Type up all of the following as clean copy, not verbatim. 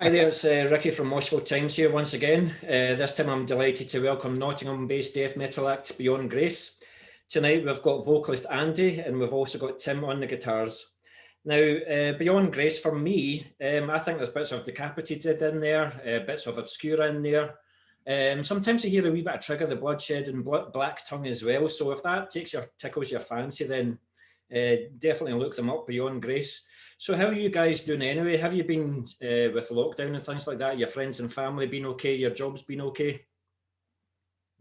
Hi there, it's Ricky from Moshville Times here once again. This time I'm delighted to welcome Nottingham-based death metal act Beyond Grace. Tonight we've got vocalist Andy and we've also got Tim on the guitars. Now, Beyond Grace, for me, I think there's bits of Decapitated in there, bits of Obscura in there. Sometimes you hear a wee bit of Trigger, the Bloodshed and Black Tongue as well. So if that tickles your fancy, then definitely look them up, Beyond Grace. So how are you guys doing anyway? Have you been with lockdown and things like that? Your friends and family been okay? Your job's been okay?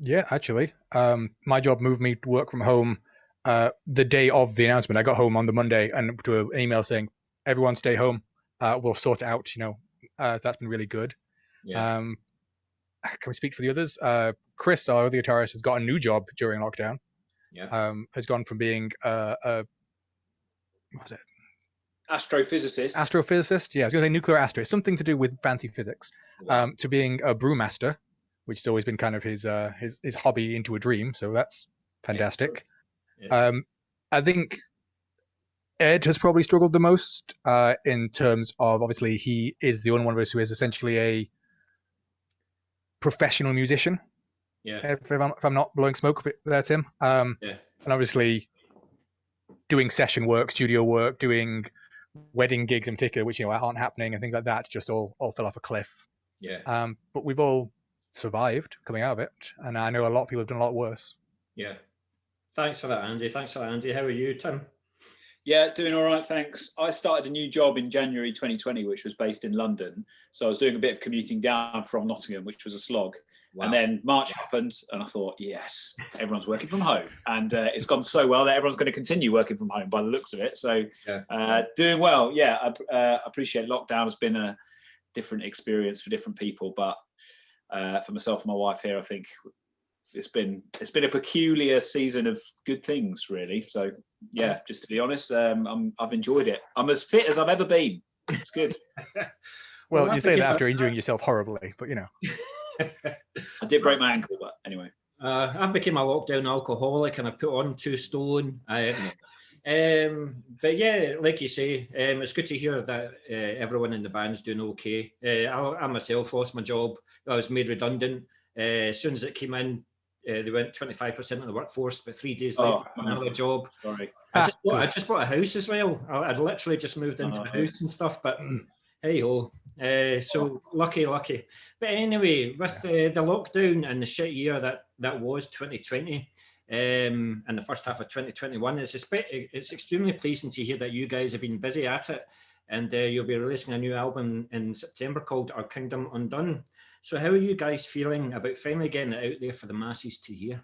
Yeah, actually, my job moved me to work from home the day of the announcement. I got home on the Monday and to an email saying, "Everyone stay home. We'll sort it out." That's been really good. Yeah. Can we speak for the others? Chris, our other guitarist, has got a new job during lockdown. Yeah. Has gone from being what was it? Astrophysicist. Astrophysicist. Yeah, I was going to say nuclear astro. Something to do with fancy physics. Wow. To being a brewmaster, which has always been kind of his hobby into a dream. So that's fantastic. Yes. I think Ed has probably struggled the most in terms of, obviously, he is the only one of us who is essentially a professional musician. Yeah. If I'm not blowing smoke there, Tim. Yeah. And obviously doing session work, studio work, doing wedding gigs in particular, which aren't happening and things like that, just all fell off a cliff. Yeah. But we've all survived coming out of it, and I know a lot of people have done a lot worse. Yeah. Thanks for that, Andy. Thanks for that, Andy. How are you, Tim? Yeah, doing all right, thanks. I started a new job in January 2020, which was based in London. So I was doing a bit of commuting down from Nottingham, which was a slog. Wow. And then March happened, and I thought, yes, everyone's working from home. And it's gone so well that everyone's going to continue working from home by the looks of it. So doing well. Yeah, I appreciate lockdown has been a different experience for different people. But for myself and my wife here, I think it's been a peculiar season of good things, really. So yeah, just to be honest, I've enjoyed it. I'm as fit as I've ever been. It's good. Well, you say that after injuring yourself horribly, but I did break my ankle, but anyway. I became a lockdown alcoholic and I put on 2 stone. But yeah, like you say, it's good to hear that everyone in the band's doing okay. I myself lost my job. I was made redundant. As soon as it came in, they went 25% of the workforce, but 3 days later, another job. Sorry. I just bought a house as well. I'd literally just moved into a house and stuff, but hey ho. So lucky. But anyway, with the lockdown and the shit year that was 2020, and the first half of 2021, it's extremely pleasing to hear that you guys have been busy at it, and you'll be releasing a new album in September called Our Kingdom Undone. So how are you guys feeling about finally getting it out there for the masses to hear?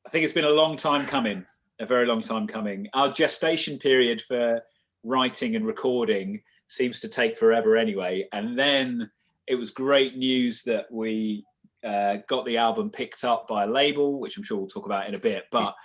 I think it's been a long time coming, a very long time coming. Our gestation period for writing and recording seems to take forever anyway. And then it was great news that we got the album picked up by a label, which I'm sure we'll talk about in a bit. But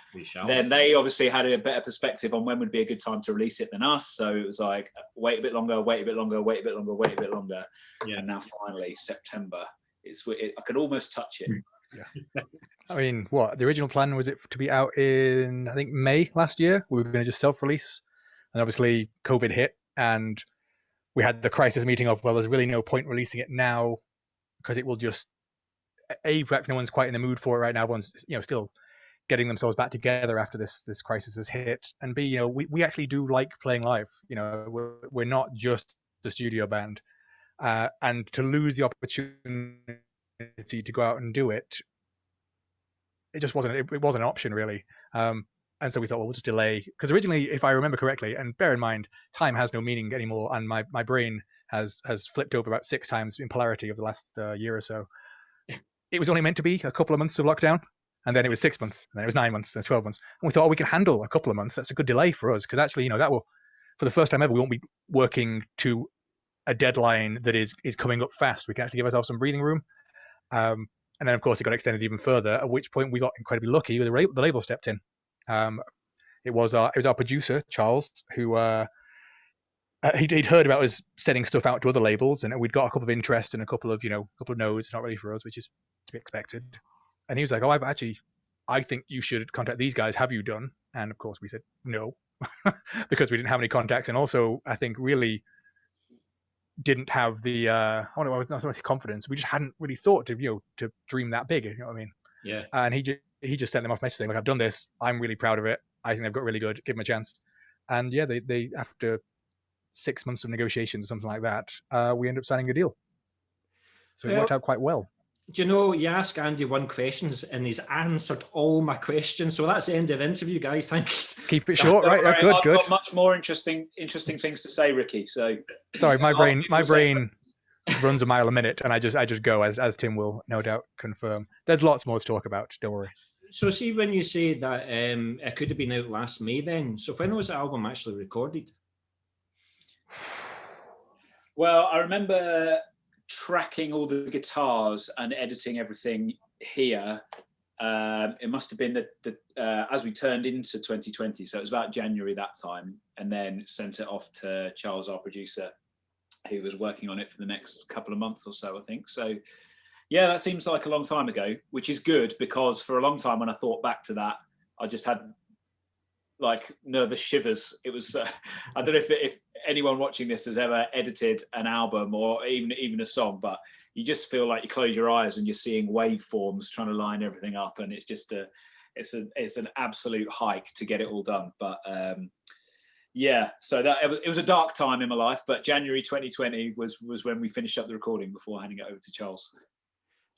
then they obviously had a better perspective on when would be a good time to release it than us. So it was like, wait a bit longer, wait a bit longer, wait a bit longer, wait a bit longer. Yeah. And now finally, September, I could almost touch it. Yeah. I mean, the original plan was it to be out in, I think, May last year. We were going to just self-release. And obviously COVID hit and we had the crisis meeting of, well, there's really no point releasing it now because it will just, perhaps no one's quite in the mood for it right now. Everyone's, still getting themselves back together after this crisis has hit. And B, we actually do like playing live. We're not just the studio band. And to lose the opportunity to go out and do it, it just wasn't an option really. And so we thought, well, we'll just delay. Because originally, if I remember correctly, and bear in mind, time has no meaning anymore, and my brain has flipped over about 6 times in polarity over the last year or so. It was only meant to be a couple of months of lockdown, and then it was 6 months, and then it was 9 months, and 12 months. And we thought, we can handle a couple of months. That's a good delay for us, because actually, that will, for the first time ever, we won't be working to a deadline that is coming up fast. We can actually give ourselves some breathing room. And then, of course, it got extended even further, at which point we got incredibly lucky. The label stepped in. It was our producer, Charles, who he'd heard about us sending stuff out to other labels, and we'd got a couple of interest and a couple of no's, not really for us, which is to be expected. And he was like, I think you should contact these guys. Have you done? And of course we said no, because we didn't have any contacts. And also, I think really didn't have the I don't know, not so much confidence. We just hadn't really thought to dream that big. You know what I mean? Yeah. And he just sent them off message saying, "Look, I've done this. I'm really proud of it. I think they've got really good. Give them a chance." And yeah, they after 6 months of negotiations or something like that, we ended up signing a deal. So it worked out quite well. Do you know, you ask Andy one question and he's answered all my questions. So that's the end of the interview, guys. Thanks. Keep it short, right? Yeah, good, I've good. got much more interesting things to say, Ricky. So sorry, my brain runs a mile a minute, and I just go as Tim will no doubt confirm. There's lots more to talk about. Don't worry. So see, when you say that it could have been out last May, then so when was the album actually recorded? Well, I remember tracking all the guitars and editing everything here. It must have been as we turned into 2020, so it was about January that time, and then sent it off to Charles, our producer, who was working on it for the next couple of months or so, I think. So yeah, that seems like a long time ago, which is good, because for a long time when I thought back to that, I just had like nervous shivers. It was I don't know if anyone watching this has ever edited an album or even a song, but you just feel like you close your eyes and you're seeing waveforms trying to line everything up, and it's just it's an absolute hike to get it all done. But yeah, so that it was a dark time in my life, but January 2020 was when we finished up the recording before handing it over to Charles.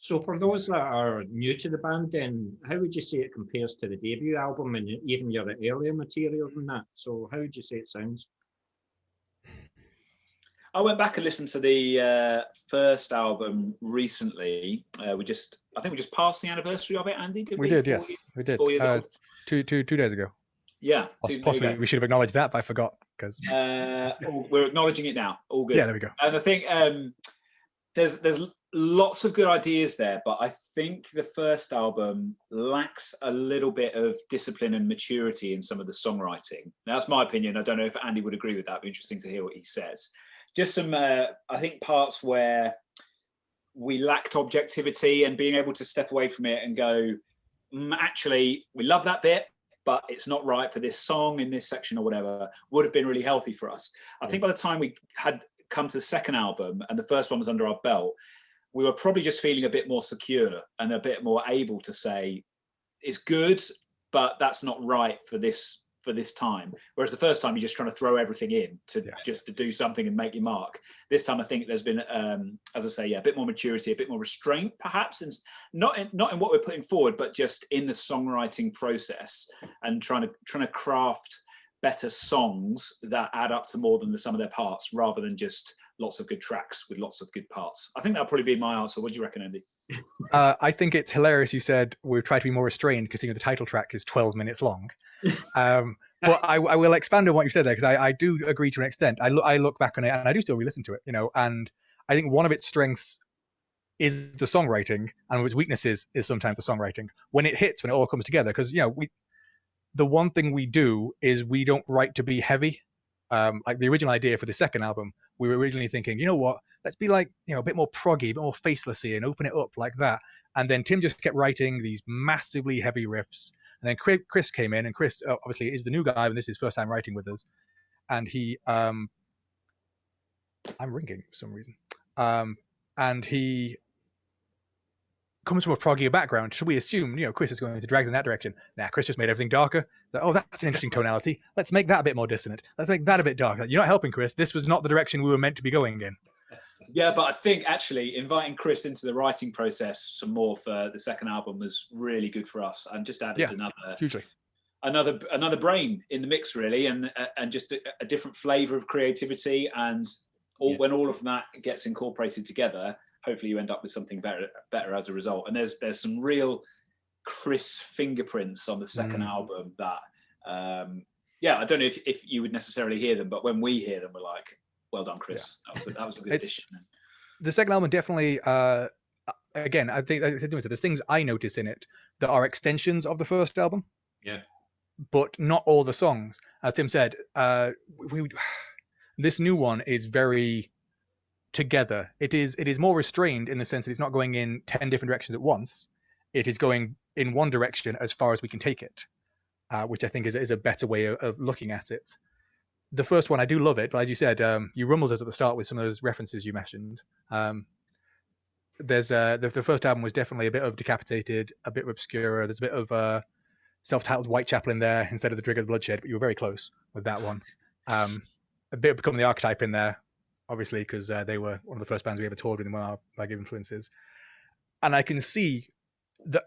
So for those that are new to the band, then how would you say it compares to the debut album and even your earlier material than that? So how would you say it sounds? I went back and listened to the first album recently. I think we just passed the anniversary of it, Andy, did we? We did, yes. We did. 4 years old. 2 days ago. Yeah. Possibly we should have acknowledged that, but I forgot. Because we're acknowledging it now. All good. Yeah, there we go. And I think there's lots of good ideas there, but I think the first album lacks a little bit of discipline and maturity in some of the songwriting. Now, that's my opinion. I don't know if Andy would agree with that. It'd be interesting to hear what he says. Just some, I think, parts where we lacked objectivity and being able to step away from it and go, actually, we love that bit, but it's not right for this song in this section or whatever, would have been really healthy for us. I think by the time we had come to the second album and the first one was under our belt, we were probably just feeling a bit more secure and a bit more able to say, it's good, but that's not right for this time. Whereas the first time you're just trying to throw everything in just to do something and make your mark. This time I think there's been, as I say, a bit more maturity, a bit more restraint, perhaps, and not in what we're putting forward, but just in the songwriting process and trying to craft better songs that add up to more than the sum of their parts, rather than just lots of good tracks with lots of good parts. I think that'll probably be my answer. What do you reckon, Andy? I think it's hilarious you said we've tried to be more restrained, because the title track is 12 minutes long. But I will expand on what you said there, because I do agree to an extent. I look back on it and I do still re-listen to it, and I think one of its strengths is the songwriting, and its weaknesses is sometimes the songwriting. When it hits, when it all comes together, because the one thing we do is we don't write to be heavy. Like the original idea for the second album, we were originally thinking, you know what, let's be like, a bit more proggy, a bit more facelessy, and open it up like that. And then Tim just kept writing these massively heavy riffs. And then Chris came in, and Chris obviously is the new guy, and this is his first time writing with us. And he, I'm ringing for some reason. And he comes from a proggier background. Should we assume, Chris is going to drag in that direction? Nah, Chris just made everything darker. Oh, that's an interesting tonality. Let's make that a bit more dissonant. Let's make that a bit darker. You're not helping, Chris. This was not the direction we were meant to be going in. Yeah, but I think actually inviting Chris into the writing process some more for the second album was really good for us, and just added another brain in the mix, really, and just a different flavour of creativity. And when all of that gets incorporated together, hopefully you end up with something better as a result. And there's some real Chris fingerprints on the second album that I don't know if you would necessarily hear them, but when we hear them, we're like, well done, Chris. Yeah. That was a good addition. The second album definitely, again, I think there's things I notice in it that are extensions of the first album. Yeah. But not all the songs. As Tim said, this new one is very together. It is more restrained in the sense that it's not going in 10 different directions at once. It is going in one direction as far as we can take it, which I think is a better way of looking at it. the first one, I do love it, but as you said, you rumbled us at the start with some of those references you mentioned. There's the first album was definitely a bit of Decapitated, a bit of Obscura. There's a bit of self-titled Whitechapel in there instead of the Trigger of Bloodshed, but you were very close with that one. A bit of Become the Archetype in there, obviously, because they were one of the first bands we ever toured with in one of our big influences. And I can see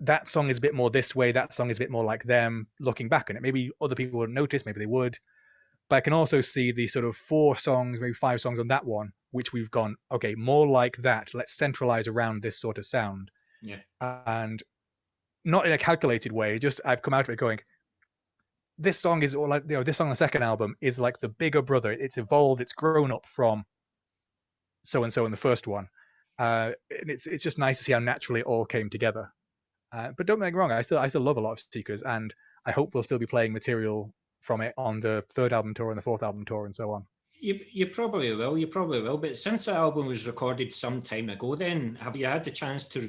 that song is a bit more this way, that song is a bit more like them, looking back on it. Maybe other people wouldn't notice, maybe they would. But I can also see the sort of 4 songs, maybe 5 songs on that one, which we've gone, okay, more like that. Let's centralize around this sort of sound. Yeah. And not in a calculated way, just I've come out of it going, this song is all like, this song on the second album is like the bigger brother. It's evolved, it's grown up from so-and-so in the first one. And it's just nice to see how naturally it all came together. But don't get me wrong, I still love a lot of Seekers, and I hope we'll still be playing material from it on the 3rd album tour and the 4th album tour and so on. You probably will. But since the album was recorded some time ago, then have you had the chance to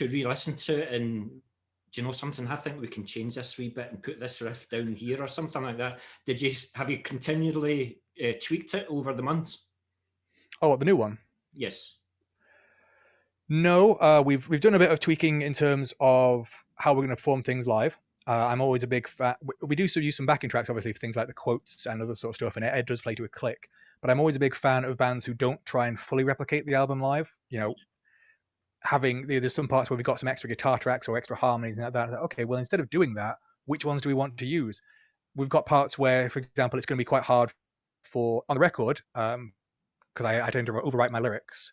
re-listen to it? And do you know something? I think we can change this wee bit and put this riff down here or something like that. Have you continually tweaked it over the months? Oh, the new one? Yes. No, we've done a bit of tweaking in terms of how we're going to perform things live. I'm always a big fan. We do use some backing tracks, obviously, for things like the quotes and other sort of stuff, and Ed does play to a click. But I'm always a big fan of bands who don't try and fully replicate the album live. There's some parts where we've got some extra guitar tracks or extra harmonies and like that. Okay, well, instead of doing that, which ones do we want to use? We've got parts where, for example, it's going to be quite hard on the record, because I tend to overwrite my lyrics.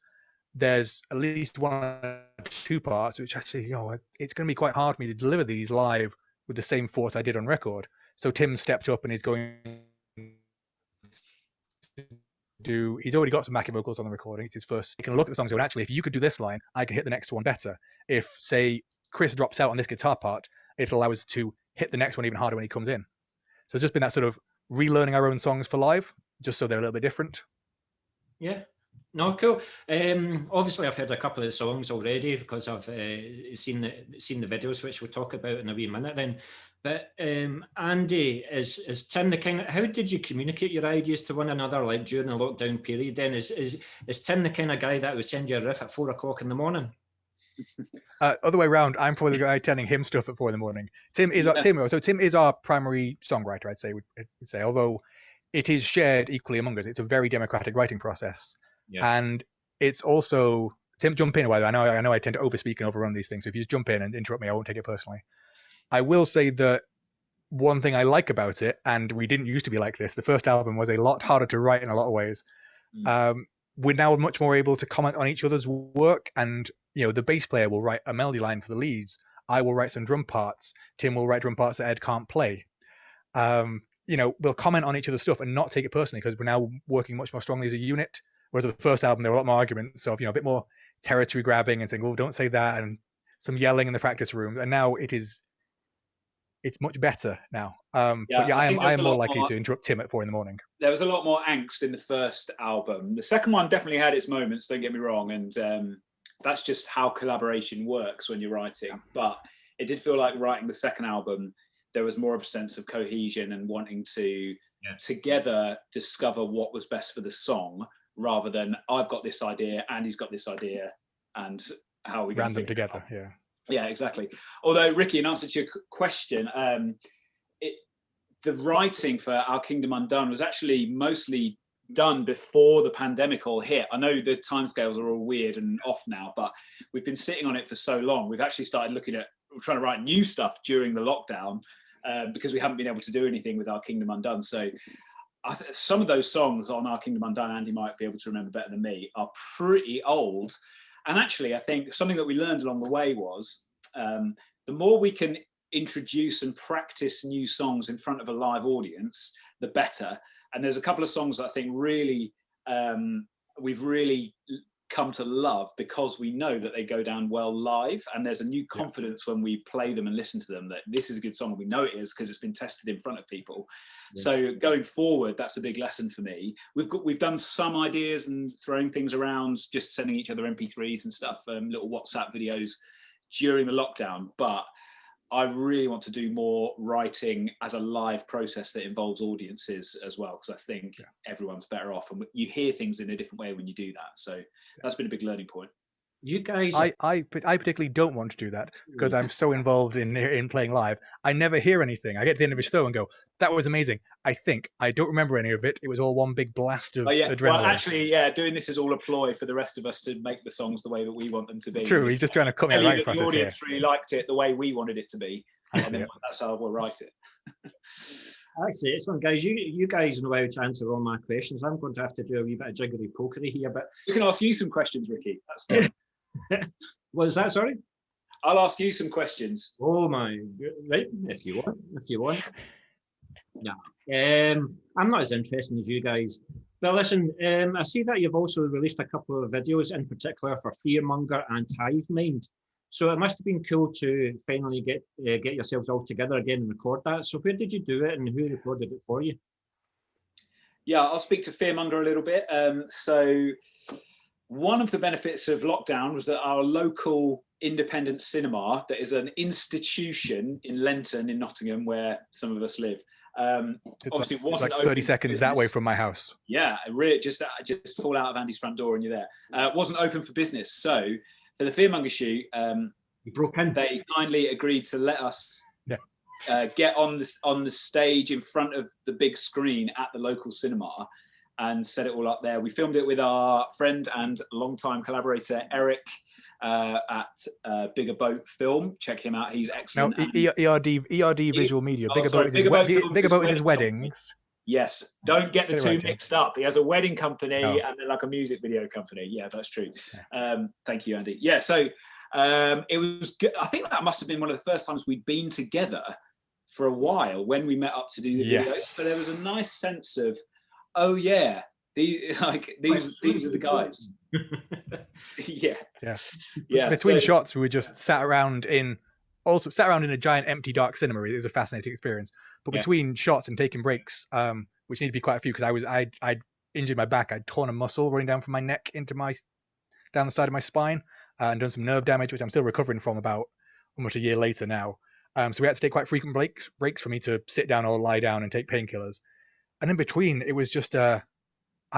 There's at least 1 or 2 parts which actually, it's going to be quite hard for me to deliver these live with the same force I did on record. So Tim stepped up and he's going to he's already got some backing vocals on the recording. It's his first. He can look at the songs and go, actually, if you could do this line, I can hit the next one better. If, say, Chris drops out on this guitar part, it'll allow us to hit the next one even harder when he comes in. So it's just been that sort of relearning our own songs for live, just so they're a little bit different. Yeah. No, cool. Obviously, I've heard a couple of the songs already because I've seen the videos, which we'll talk about in a wee minute then. But Andy, is Tim the kind of, how did you communicate your ideas to one another, like during the lockdown period then? Is Tim the kind of guy that would send you a riff at 4 o'clock in the morning? Other way around, I'm probably the guy telling him stuff at 4 in the morning. Tim is our primary songwriter, I'd say, although it is shared equally among us. It's a very democratic writing process. Yeah. And it's also, Tim, jump in, by the way. I know I tend to overspeak and overrun these things. So if you just jump in and interrupt me, I won't take it personally. I will say that one thing I like about it, and we didn't used to be like this, the first album was a lot harder to write in a lot of ways. We're now much more able to comment on each other's work, and the bass player will write a melody line for the leads. I will write some drum parts. Tim will write drum parts that Ed can't play. We'll comment on each other's stuff and not take it personally, because we're now working much more strongly as a unit. Whereas the first album, there were a lot more arguments of, a bit more territory grabbing and saying, "Oh, don't say that," and some yelling in the practice room. And now it's much better now. But yeah, I am more likely to interrupt Tim at 4 in the morning. There was a lot more angst in the first album. The second one definitely had its moments, don't get me wrong. And that's just how collaboration works when you're writing. But it did feel like writing the second album, there was more of a sense of cohesion and wanting to together discover what was best for the song, rather than I've got this idea, Andy's got this idea, and how are we going to them together? Yeah, exactly. Although, Ricky, in answer to your question, the writing for Our Kingdom Undone was actually mostly done before the pandemic all hit. I know the timescales are all weird and off now, but we've been sitting on it for so long. We've actually started trying to write new stuff during the lockdown because we haven't been able to do anything with Our Kingdom Undone. So some of those songs on Our Kingdom Undone, Andy might be able to remember better than me, are pretty old. And actually, I think something that we learned along the way was the more we can introduce and practice new songs in front of a live audience, the better. And there's a couple of songs that I think really we've really come to love because we know that they go down well live, and there's a new confidence when we play them and listen to them that this is a good song, and we know it is because it's been tested in front of people. So going forward, that's a big lesson for me. We've done some ideas and throwing things around, just sending each other MP3s and stuff, little WhatsApp videos during the lockdown, but I really want to do more writing as a live process that involves audiences as well, because I think everyone's better off, and you hear things in a different way when you do that. So that's been a big learning point. You guys, I particularly don't want to do that because I'm so involved in playing live. I never hear anything. I get to the end of a show and go, "That was amazing." I don't remember any of it. It was all one big blast of adrenaline. Well, actually, doing this is all a ploy for the rest of us to make the songs the way that we want them to be. It's true. He's just trying to cut me out right process the audience here. really liked it the way we wanted it to be, and then that's how we'll write it. Actually, excellent, guys. You guys know how to answer all my questions. I'm going to have to do a wee bit of jiggery pokery here, but we can ask you some questions, Ricky. That's fine. What is that? Sorry. I'll ask you some questions. Oh my, right? If you want. Yeah. I'm not as interested as you guys. But listen, I see that you've also released a couple of videos, in particular for Fearmonger and Hive Mind. So it must have been cool to finally get yourselves all together again and record that. So where did you do it, and who recorded it for you? Yeah, I'll speak to Fearmonger a little bit. So one of the benefits of lockdown was that our local independent cinema, that is an institution in Lenton in Nottingham, where some of us live, obviously wasn't like 30 seconds that way from my house. Yeah, really, just fall out of Andy's front door and you're there. Wasn't open for business. So for the Fearmonger shoot, they kindly agreed to let us get on the stage in front of the big screen at the local cinema and set it all up there. We filmed it with our friend and longtime collaborator Eric at Bigger Boat Film. Check him out; he's excellent. No, ERD Visual Media. Bigger Boat is his weddings. Yes, don't get the two mixed up. He has a wedding company and then like a music video company. Yeah, that's true. Thank you, Andy. Yeah, so it was good. I think that must have been one of the first times we'd been together for a while when we met up to do the video. So there was a nice sense of, oh yeah, these are the guys. Yeah. Between shots, we just sat around in a giant empty dark cinema. It was a fascinating experience. But between shots and taking breaks, which need to be quite a few, because I'd injured my back. I'd torn a muscle running down from my neck down the side of my spine, and done some nerve damage, which I'm still recovering from about almost a year later now. So we had to take quite frequent breaks for me to sit down or lie down and take painkillers. And in between, it was just I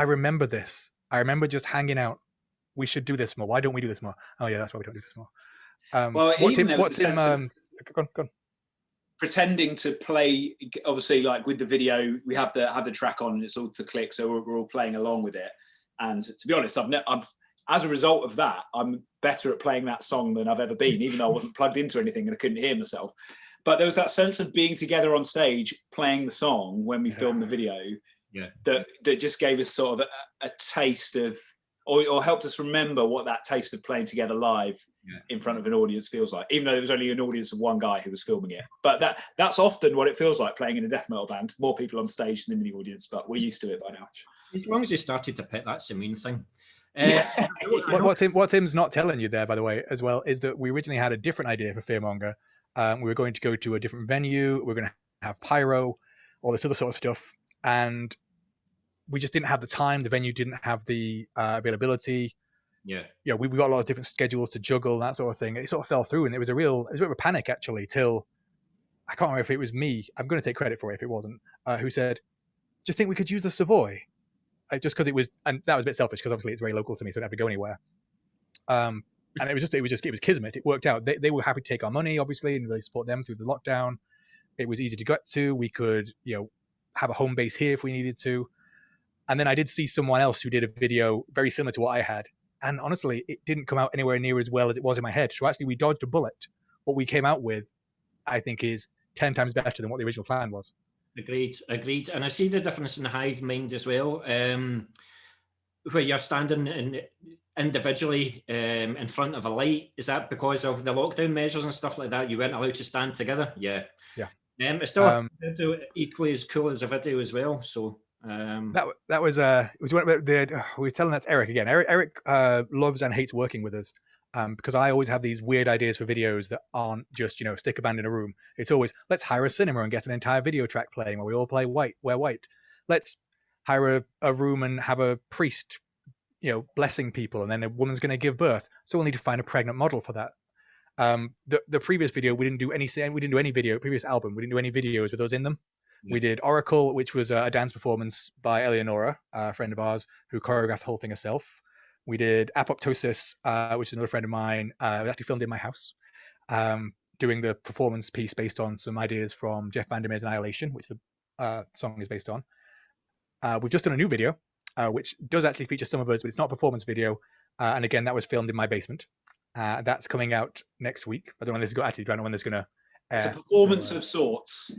remember this. I remember just hanging out. We should do this more. Why don't we do this more? Oh yeah, that's why we don't do this more. Go on. Pretending to play, obviously, like with the video, we have the track on and it's all to click, so we're all playing along with it. And to be honest, I've as a result of that, I'm better at playing that song than I've ever been, even though I wasn't plugged into anything and I couldn't hear myself. But there was that sense of being together on stage, playing the song when we filmed the video, that just gave us sort of a taste of, or helped us remember what that taste of playing together live in front of an audience feels like, even though it was only an audience of one guy who was filming it. But that's often what it feels like playing in a death metal band, more people on stage than in the audience, but we're used to it by now. As long as you started to pit, that's the main thing. What Tim's not telling you there, by the way, as well, is that we originally had a different idea for Fearmonger. We were going to go to a different venue. We were going to have pyro, all this other sort of stuff. And we just didn't have the time. The venue didn't have the availability. We got a lot of different schedules to juggle and that sort of thing. It sort of fell through, and it was a bit of a panic actually, till I can't remember if it was me. I'm going to take credit for it if it wasn't. Who said, "Do you think we could use the Savoy?" Just because it was, and that was a bit selfish because obviously it's very local to me, so I don't have to go anywhere. And it was kismet. It worked out. They were happy to take our money, obviously, and really support them through the lockdown. It was easy to get to. We could, have a home base here if we needed to. And then I did see someone else who did a video very similar to what I had. And honestly, it didn't come out anywhere near as well as it was in my head. So actually, we dodged a bullet. What we came out with, I think, is 10 times better than what the original plan was. Agreed. And I see the difference in the Hive Mind as well, where you're standing individually in front of a light. Is that because of the lockdown measures and stuff like that? You weren't allowed to stand together? Yeah. It's still equally as cool as a video as well. So that was we were telling that to Eric again. Eric loves and hates working with us. Because I always have these weird ideas for videos that aren't just, stick a band in a room. It's always, let's hire a cinema and get an entire video track playing where we all wear white. Let's hire a room and have a priest, blessing people, and then a woman's going to give birth. So we'll need to find a pregnant model for that. The previous video we didn't do any video. Previous album we didn't do any videos with those in them. We did Oracle, which was a dance performance by Eleonora, a friend of ours, who choreographed the whole thing herself. We did Apoptosis, which is another friend of mine. We actually filmed in my house, doing the performance piece based on some ideas from Jeff Vandermeer's Annihilation, which the song is based on. We've just done a new video, which does actually feature Summerbirds, but it's not a performance video. And again, that was filmed in my basement. That's coming out next week. I don't know when this is going. Actually, I don't know when this is going to. It's a performance of sorts.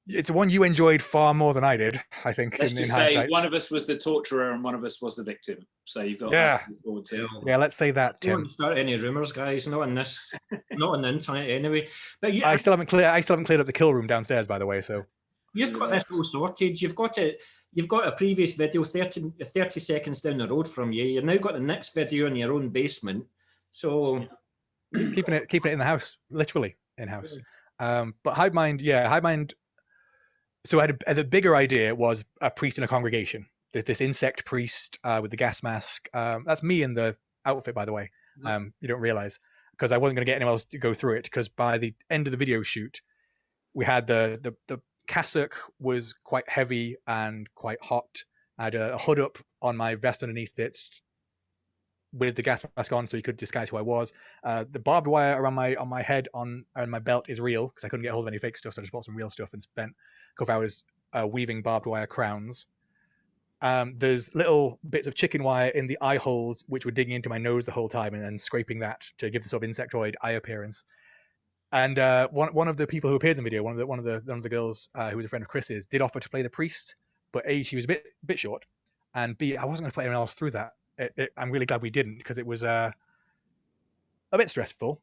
It's one you enjoyed far more than I did, I think. Let's just say one of us was the torturer and one of us was the victim. So you've got that to look forward to. Yeah, let's say that, Tim. Don't start any rumours, guys. Not on this, not on the internet anyway. But I still haven't cleared up the kill room downstairs, by the way. So you've got this all sorted. You've got a previous video 30 seconds down the road from you. You've now got the next video in your own basement. So keeping it in the house, literally in house. But Hive Mind. So the bigger idea was a priest in a congregation. This insect priest with the gas mask. That's me in the outfit, by the way. You don't realize, because I wasn't going to get anyone else to go through it, because by the end of the video shoot, we had the cassock was quite heavy and quite hot. I had a hood up on my vest underneath it with the gas mask on, so you could disguise who I was. The barbed wire around my head on my belt is real, because I couldn't get hold of any fake stuff, so I just bought some real stuff and spent a couple hours weaving barbed wire crowns. There's little bits of chicken wire in the eye holes, which were digging into my nose the whole time and then scraping that to give the sort of insectoid eye appearance. And one of the people who appeared in the video, one of the girls who was a friend of Chris's, did offer to play the priest, but A, she was a bit short, and B, I wasn't going to put anyone else through that. I'm really glad we didn't, because it was a bit stressful.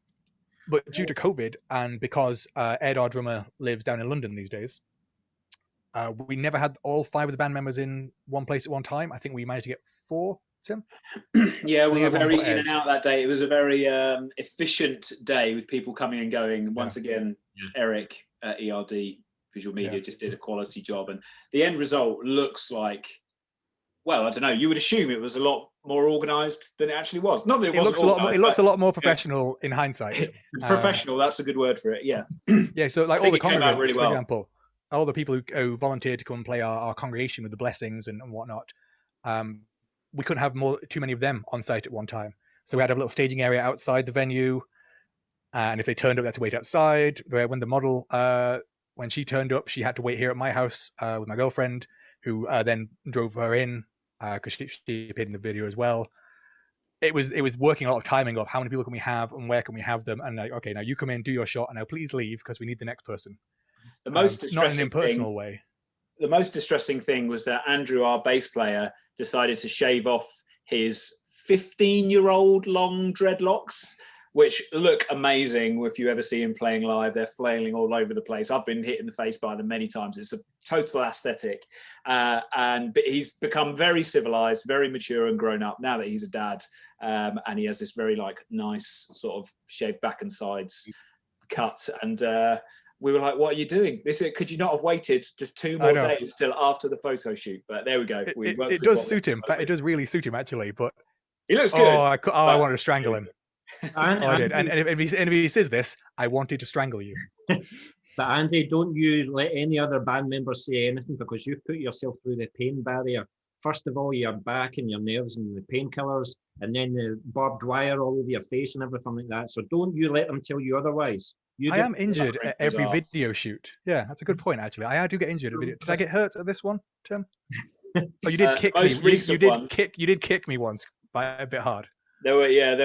But due to COVID, and because Ed, our drummer, lives down in London these days, we never had all 5 of the band members in one place at one time. I think we managed to get 4, Tim? Yeah, we were very in and out that day. It was a very efficient day with people coming and going. Once again, Eric at ERD Visual Media just did a quality job. And the end result looks like, well, I don't know, you would assume it was a lot more organised than it actually was. Not that it looks a lot more professional in hindsight. Professional, that's a good word for it, yeah. Yeah, so like all the congregants, really well. for example, all the people who volunteered to come and play our congregation with the blessings and whatnot, we couldn't have too many of them on site at one time. So we had a little staging area outside the venue, and if they turned up, they had to wait outside. When the model, when she turned up, she had to wait here at my house with my girlfriend, who then drove her in, because she appeared in the video as well. It was working a lot of timing of how many people can we have and where can we have them, and like, okay, now you come in, do your shot, and now please leave because we need the next person. The most not in an impersonal way. The most distressing thing was that Andrew, our bass player, decided to shave off his 15-year-old long dreadlocks, which look amazing if you ever see him playing live. They're flailing all over the place. I've been hit in the face by them many times. It's a total aesthetic. But he's become very civilized, very mature and grown up now that he's a dad. And he has this very nice sort of shaved back and sides cut. And we were like, what are you doing? Could you not have waited just 2 more days till after the photo shoot? But there we go. It does suit him. It does really suit him, actually. But he looks good. I wanted to strangle him. I did. And if he says this, I wanted to strangle you. But Andy, don't you let any other band members say anything, because you've put yourself through the pain barrier. First of all, your back and your nerves and the painkillers, and then the barbed wire all over your face and everything like that. So don't you let them tell you otherwise. I am injured at every video shoot. Yeah, that's a good point, actually. I do get injured at video. Did I get hurt at this one, Tim? Oh, you did kick me. You did kick me once by a bit hard. There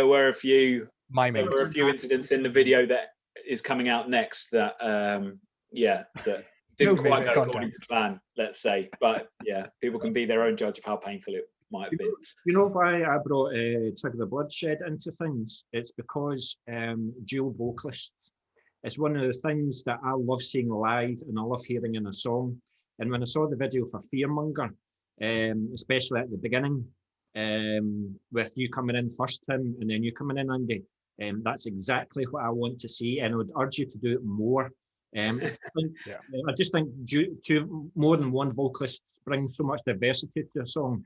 were a few. Miming. There were a few incidents in the video that is coming out next that that didn't quite go according to plan, let's say. But yeah, people can be their own judge of how painful it might have been. You know why I brought Tug of the Bloodshed into things? It's because dual vocalists. It's one of the things that I love seeing live and I love hearing in a song. And when I saw the video for Fearmonger, especially at the beginning, with you coming in first, Tim, and then you coming in, Andy, that's exactly what I want to see, and I would urge you to do it more. I just think to more than one vocalist brings so much diversity to a song.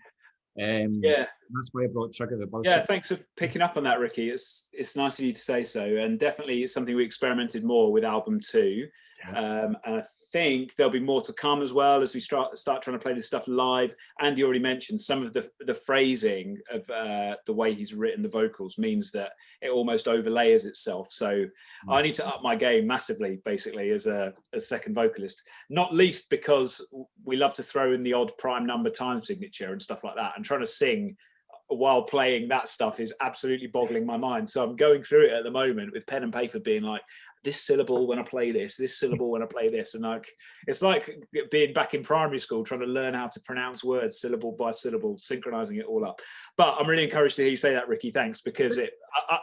Yeah. That's why I brought Trigger the Buzz. Yeah, thanks for picking up on that, Ricky. It's nice of you to say so, and definitely it's something we experimented more with album 2. And I think there'll be more to come as well as we start trying to play this stuff live. Andy already mentioned some of the phrasing of the way he's written the vocals means that it almost overlays itself. So I need to up my game massively, basically, as a second vocalist. Not least because we love to throw in the odd prime number time signature and stuff like that, and trying to sing while playing that stuff is absolutely boggling my mind. So I'm going through it at the moment with pen and paper, being like, this syllable when I play this syllable when I play this, and like it's like being back in primary school trying to learn how to pronounce words syllable by syllable, synchronizing it all up. But I'm really encouraged to hear you say that, Ricky. Thanks, because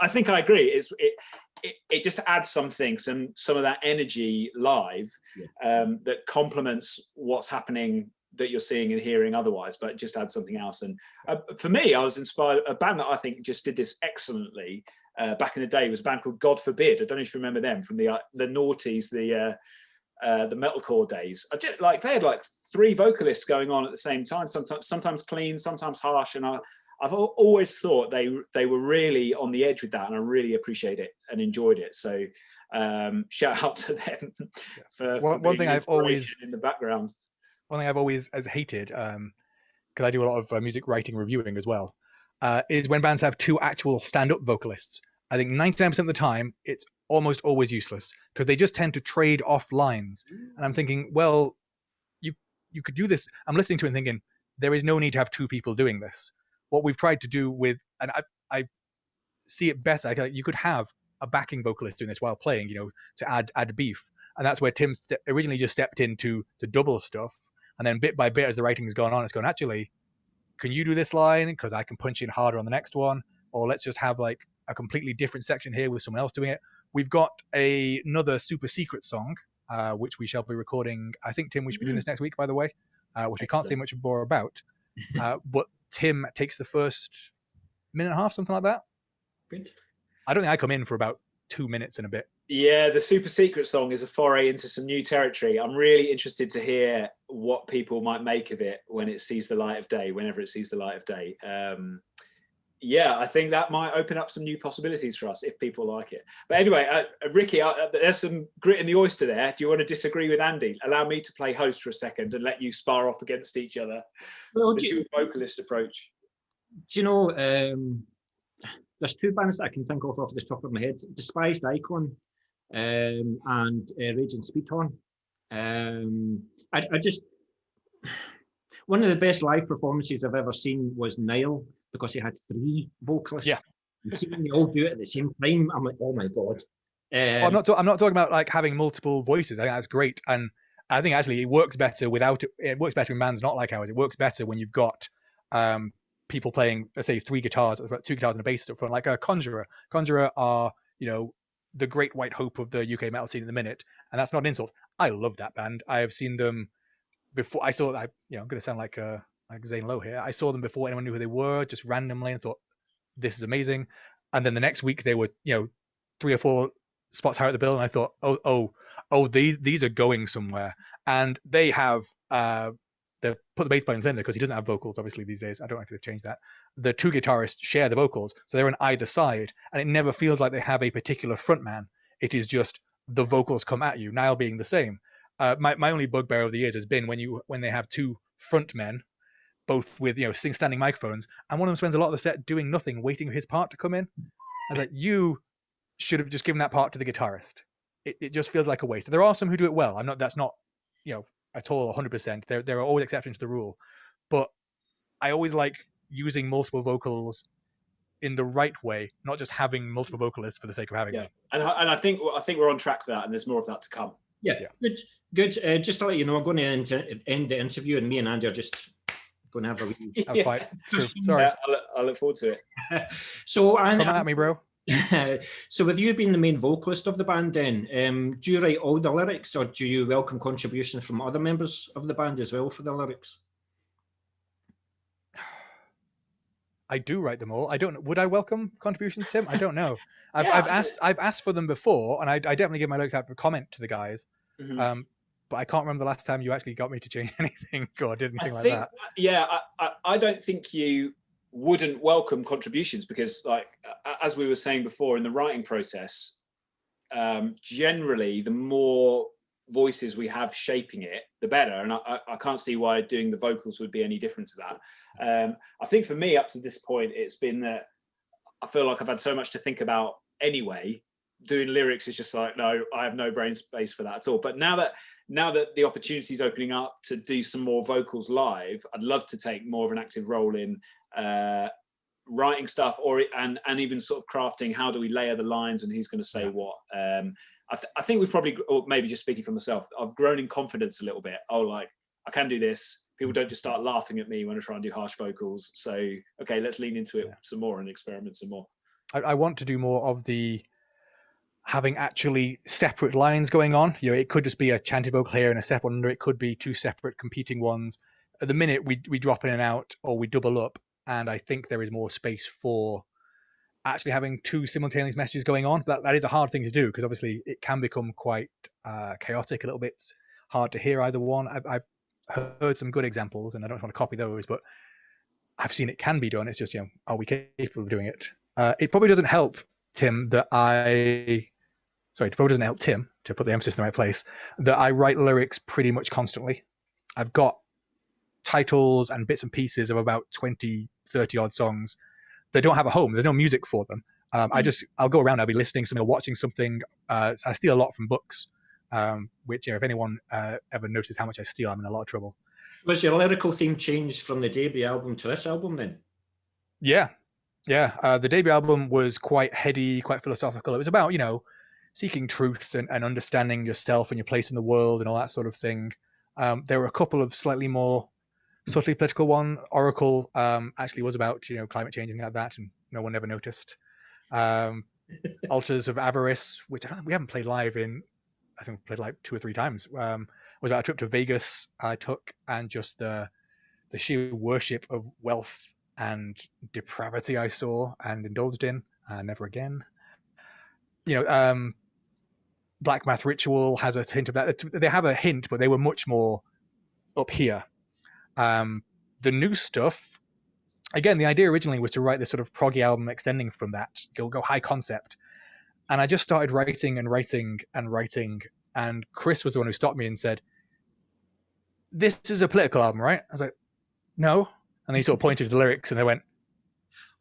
I think I agree. It just adds something, some of that energy live that complements what's happening that you're seeing and hearing otherwise, but just add something else. And for me, I was inspired. A band that I think just did this excellently back in the day was a band called God Forbid. I don't know if you remember them from the noughties, the metalcore days. They had like 3 vocalists going on at the same time. Sometimes clean, sometimes harsh, and I've always thought they were really on the edge with that, and I really appreciate it and enjoyed it. So shout out to them for one thing I've always in the background. One thing I've always hated, because I do a lot of music writing reviewing as well, is when bands have 2 actual stand-up vocalists. I think 99% of the time, it's almost always useless, because they just tend to trade off lines. And I'm thinking, well, you could do this. I'm listening to it and thinking, there is no need to have 2 people doing this. What we've tried to do with, and I see it better, you could have a backing vocalist doing this while playing, to add beef. And that's where Tim originally just stepped in to double stuff. And then bit by bit, as the writing's gone on, it's gone, actually, can you do this line? Because I can punch in harder on the next one. Or let's just have like a completely different section here with someone else doing it. We've got another super secret song, which we shall be recording. I think, Tim, we should be doing this next week, by the way, which we can't say much more about. But Tim takes the first minute and a half, something like that. Good. I don't think I come in for about 2 minutes and a bit. Yeah, the super secret song is a foray into some new territory. I'm really interested to hear what people might make of it when it sees the light of day, whenever it sees the light of day. Yeah, I think that might open up some new possibilities for us if people like it. But anyway, Ricky, there's some grit in the oyster there. Do you want to disagree with Andy? Allow me to play host for a second and let you spar off against each other. Well, the dual vocalist approach. Do you know, there's 2 bands that I can think of off the top of my head: Despised Icon and Raging Speedhorn. I just, one of the best live performances I've ever seen was Nile, because he had 3 vocalists. Yeah. And seeing them all do it at the same time, I'm like, oh my god. I'm not talking about like having multiple voices. I think that's great, and I think actually it works better without it. It works better in bands not like ours. It works better when you've got people playing, let's say, 3 guitars, 2 guitars and a bass up front, like a Conjurer. Conjurer are, the great white hope of the UK metal scene in the minute, and that's not an insult. I love that band. I have seen them before. I saw that. I'm going to sound like Zane Lowe here. I saw them before anyone knew who they were, just randomly, and thought, this is amazing. And then the next week they were, 3 or 4 spots higher at the bill, and I thought, oh, these are going somewhere. And they have they put the bass player in there because he doesn't have vocals, obviously, these days. I don't know if they've changed that. The 2 guitarists share the vocals, so they're on either side, and it never feels like they have a particular frontman. It is just the vocals come at you, Niall being the same. My only bugbear over the years has been when they have 2 frontmen, both with standing microphones, and one of them spends a lot of the set doing nothing, waiting for his part to come in. I was like, you should have just given that part to the guitarist. It just feels like a waste. There are some who do it well. That's not at all 100%. There are always exceptions to the rule, but I always like using multiple vocals in the right way, not just having multiple vocalists for the sake of having them. And I think we're on track for that, and there's more of that to come. Yeah. Good. Just to let you know, I'm going to end the interview, and me and Andy are just going to have a wee fight. True. Sorry. Yeah, I look forward to it. So, come at me, bro. So with you being the main vocalist of the band then, do you write all the lyrics, or do you welcome contributions from other members of the band as well for the lyrics? I do write them all. I don't. Would I welcome contributions, Tim? I don't know. I've asked for them before, and I definitely give my lyrics out for comment to the guys. Mm-hmm. But but I can't remember the last time you actually got me to change anything or did anything like that. Yeah, I don't think you wouldn't welcome contributions, because, like, as we were saying before, in the writing process, generally the more voices we have shaping it, the better. And I can't see why doing the vocals would be any different to that. I think for me, up to this point, it's been that I feel like I've had so much to think about anyway. Doing lyrics is just like, no, I have no brain space for that at all. But now that the opportunity is opening up to do some more vocals live, I'd love to take more of an active role in writing stuff, and even sort of crafting, how do we layer the lines and who's going to say what. I think we've probably, or maybe just speaking for myself, I've grown in confidence a little bit. Oh, like, I can do this. People don't just start laughing at me when I try and do harsh vocals. So, okay, let's lean into it some more and experiment some more. I want to do more of the having actually separate lines going on. You know, it could just be a chanted vocal here and a separate one under. It could be two separate competing ones. At the minute, we drop in and out, or we double up, and I think there is more space for actually having two simultaneous messages going on. That is a hard thing to do, because obviously it can become quite chaotic a little bit. It's hard to hear either one. I've heard some good examples, and I don't want to copy those, but I've seen it can be done. It's just, are we capable of doing it? It probably doesn't help Tim, it probably doesn't help Tim, to put the emphasis in the right place, that I write lyrics pretty much constantly. I've got titles and bits and pieces of about 20, 30 odd songs that don't have a home. There's no music for them. I'll go around, I'll be listening something or watching something. I steal a lot from books, which, if anyone ever notices how much I steal, I'm in a lot of trouble. Was your lyrical theme changed from the debut album to this album then? Yeah. The debut album was quite heady, quite philosophical. It was about, seeking truth and understanding yourself and your place in the world and all that sort of thing. There were a couple of slightly more subtly political one. Oracle actually was about, climate change and like that, and no one ever noticed. Altars of Avarice, which we haven't played live in, I think we played like 2 or 3 times, was about a trip to Vegas I took, and just the sheer worship of wealth and depravity I saw and indulged in. Never again. Black Math Ritual has a hint of that. They have a hint, but they were much more up here. The new stuff, again, the idea originally was to write this sort of proggy album extending from that, go high concept. And I just started writing, and Chris was the one who stopped me and said, "This is a political album, right?" I was like, "No." And they sort of pointed to the lyrics and they went,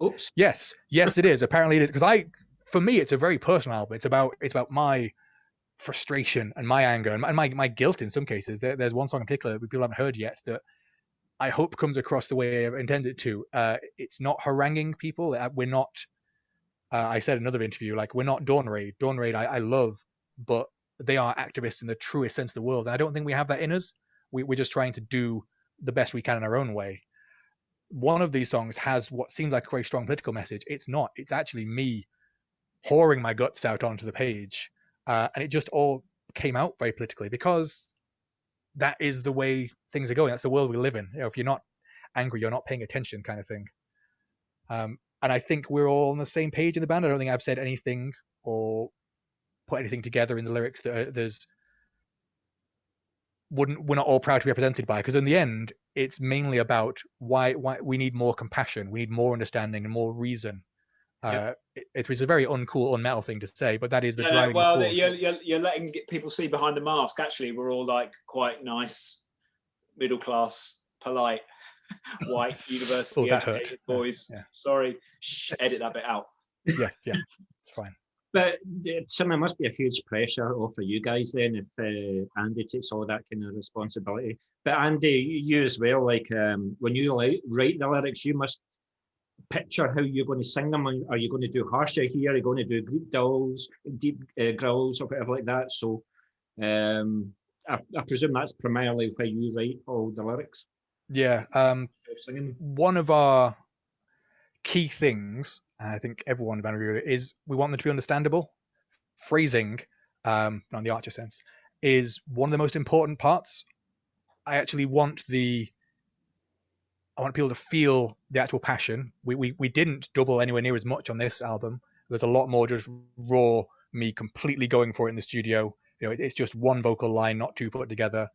"Oops. Yes, it is. Apparently it is." Because for me, it's a very personal album. It's about my frustration and my anger and my guilt in some cases. There's one song in particular that people haven't heard yet that I hope comes across the way I intended it to. It's not haranguing people. We're not, I said in another interview, like, we're not Dawn Raid. Dawn Raid I love, but they are activists in the truest sense of the word. And I don't think we have that in us. We're just trying to do the best we can in our own way. One of these songs has what seems like a very strong political message. It's not. It's actually me pouring my guts out onto the page. And it just all came out very politically, because that is the way things are going. That's the world we live in. If you're not angry, you're not paying attention, kind of thing. And I think we're all on the same page in the band. I don't think I've said anything or put anything together in the lyrics that we're not all proud to be represented by, because in the end, it's mainly about why we need more compassion, we need more understanding and more reason. Yep. It was a very uncool, unmetal thing to say, but that is the driving force. Well, you're letting people see behind the mask. Actually, we're all like quite nice, middle class, polite, white, university educated boys. Yeah. Sorry, edit that bit out. Yeah, it's fine. But Tim, it must be a huge pressure off for you guys then if Andy takes all that kind of responsibility. But Andy, you as well, like when you write the lyrics, you must picture how you're going to sing them. Are you going to do harsher here? Are you going to do deep dulls, deep growls, or whatever like that? So I presume that's primarily where you write all the lyrics. Yeah. One of our key things, I think everyone in the band is we want them to be understandable. Phrasing, not in the Archer sense, is one of the most important parts. I actually want people to feel the actual passion. We didn't double anywhere near as much on this album. There's a lot more just raw me completely going for it in the studio, It's just one vocal line, not two put together.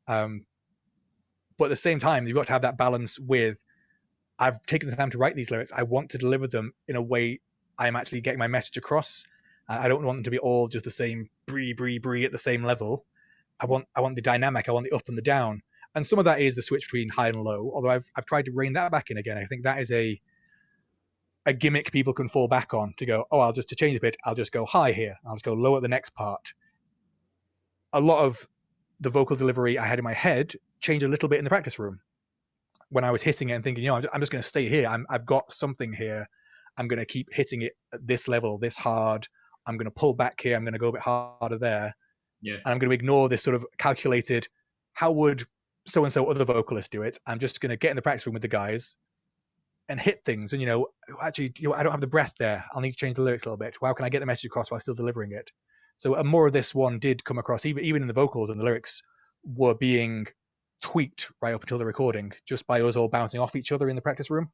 But at the same time, you've got to have that balance with, I've taken the time to write these lyrics. I want to deliver them in a way I'm actually getting my message across. I don't want them to be all just the same bree, bree, bree at the same level. I want the dynamic. I want the up and the down. And some of that is the switch between high and low, although I've tried to rein that back in again. I think that is a gimmick people can fall back on to go, oh, to change a bit, I'll just go high here. I'll just go low at the next part. A lot of the vocal delivery I had in my head changed a little bit in the practice room when I was hitting it and thinking, I'm just going to stay here. I've got something here. I'm going to keep hitting it at this level, this hard. I'm going to pull back here. I'm going to go a bit harder there. Yeah. And I'm going to ignore this sort of calculated, how would so-and-so other vocalist do it? I'm just going to get in the practice room with the guys and hit things. And, actually, I don't have the breath there. I'll need to change the lyrics a little bit. How can I get the message across while still delivering it? So more of this one did come across, even in the vocals, and the lyrics were being tweaked right up until the recording, just by us all bouncing off each other in the practice room.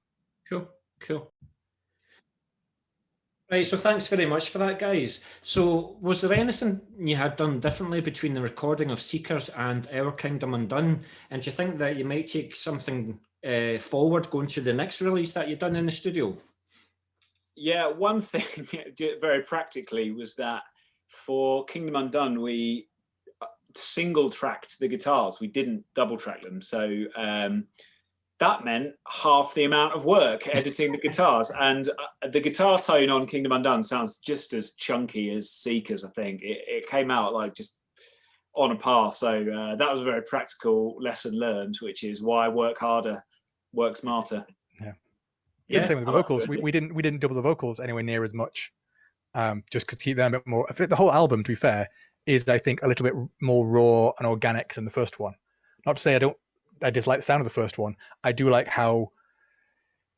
Cool. Right, so thanks very much for that, guys. So was there anything you had done differently between the recording of Seekers and Our Kingdom Undone? And do you think that you might take something forward going to the next release that you've done in the studio? Yeah, one thing very practically was that for Kingdom Undone, we single tracked the guitars. We didn't double track them. So that meant half the amount of work editing the guitars. And the guitar tone on Kingdom Undone sounds just as chunky as Seekers, I think. It came out like just on a par. So that was a very practical lesson learned, which is why work harder, work smarter. Yeah. Same with the vocals. We didn't double the vocals anywhere near as much. Just to keep them a bit more. The whole album, to be fair, is I think a little bit more raw and organic than the first one. Not to say I dislike the sound of the first one. I do like how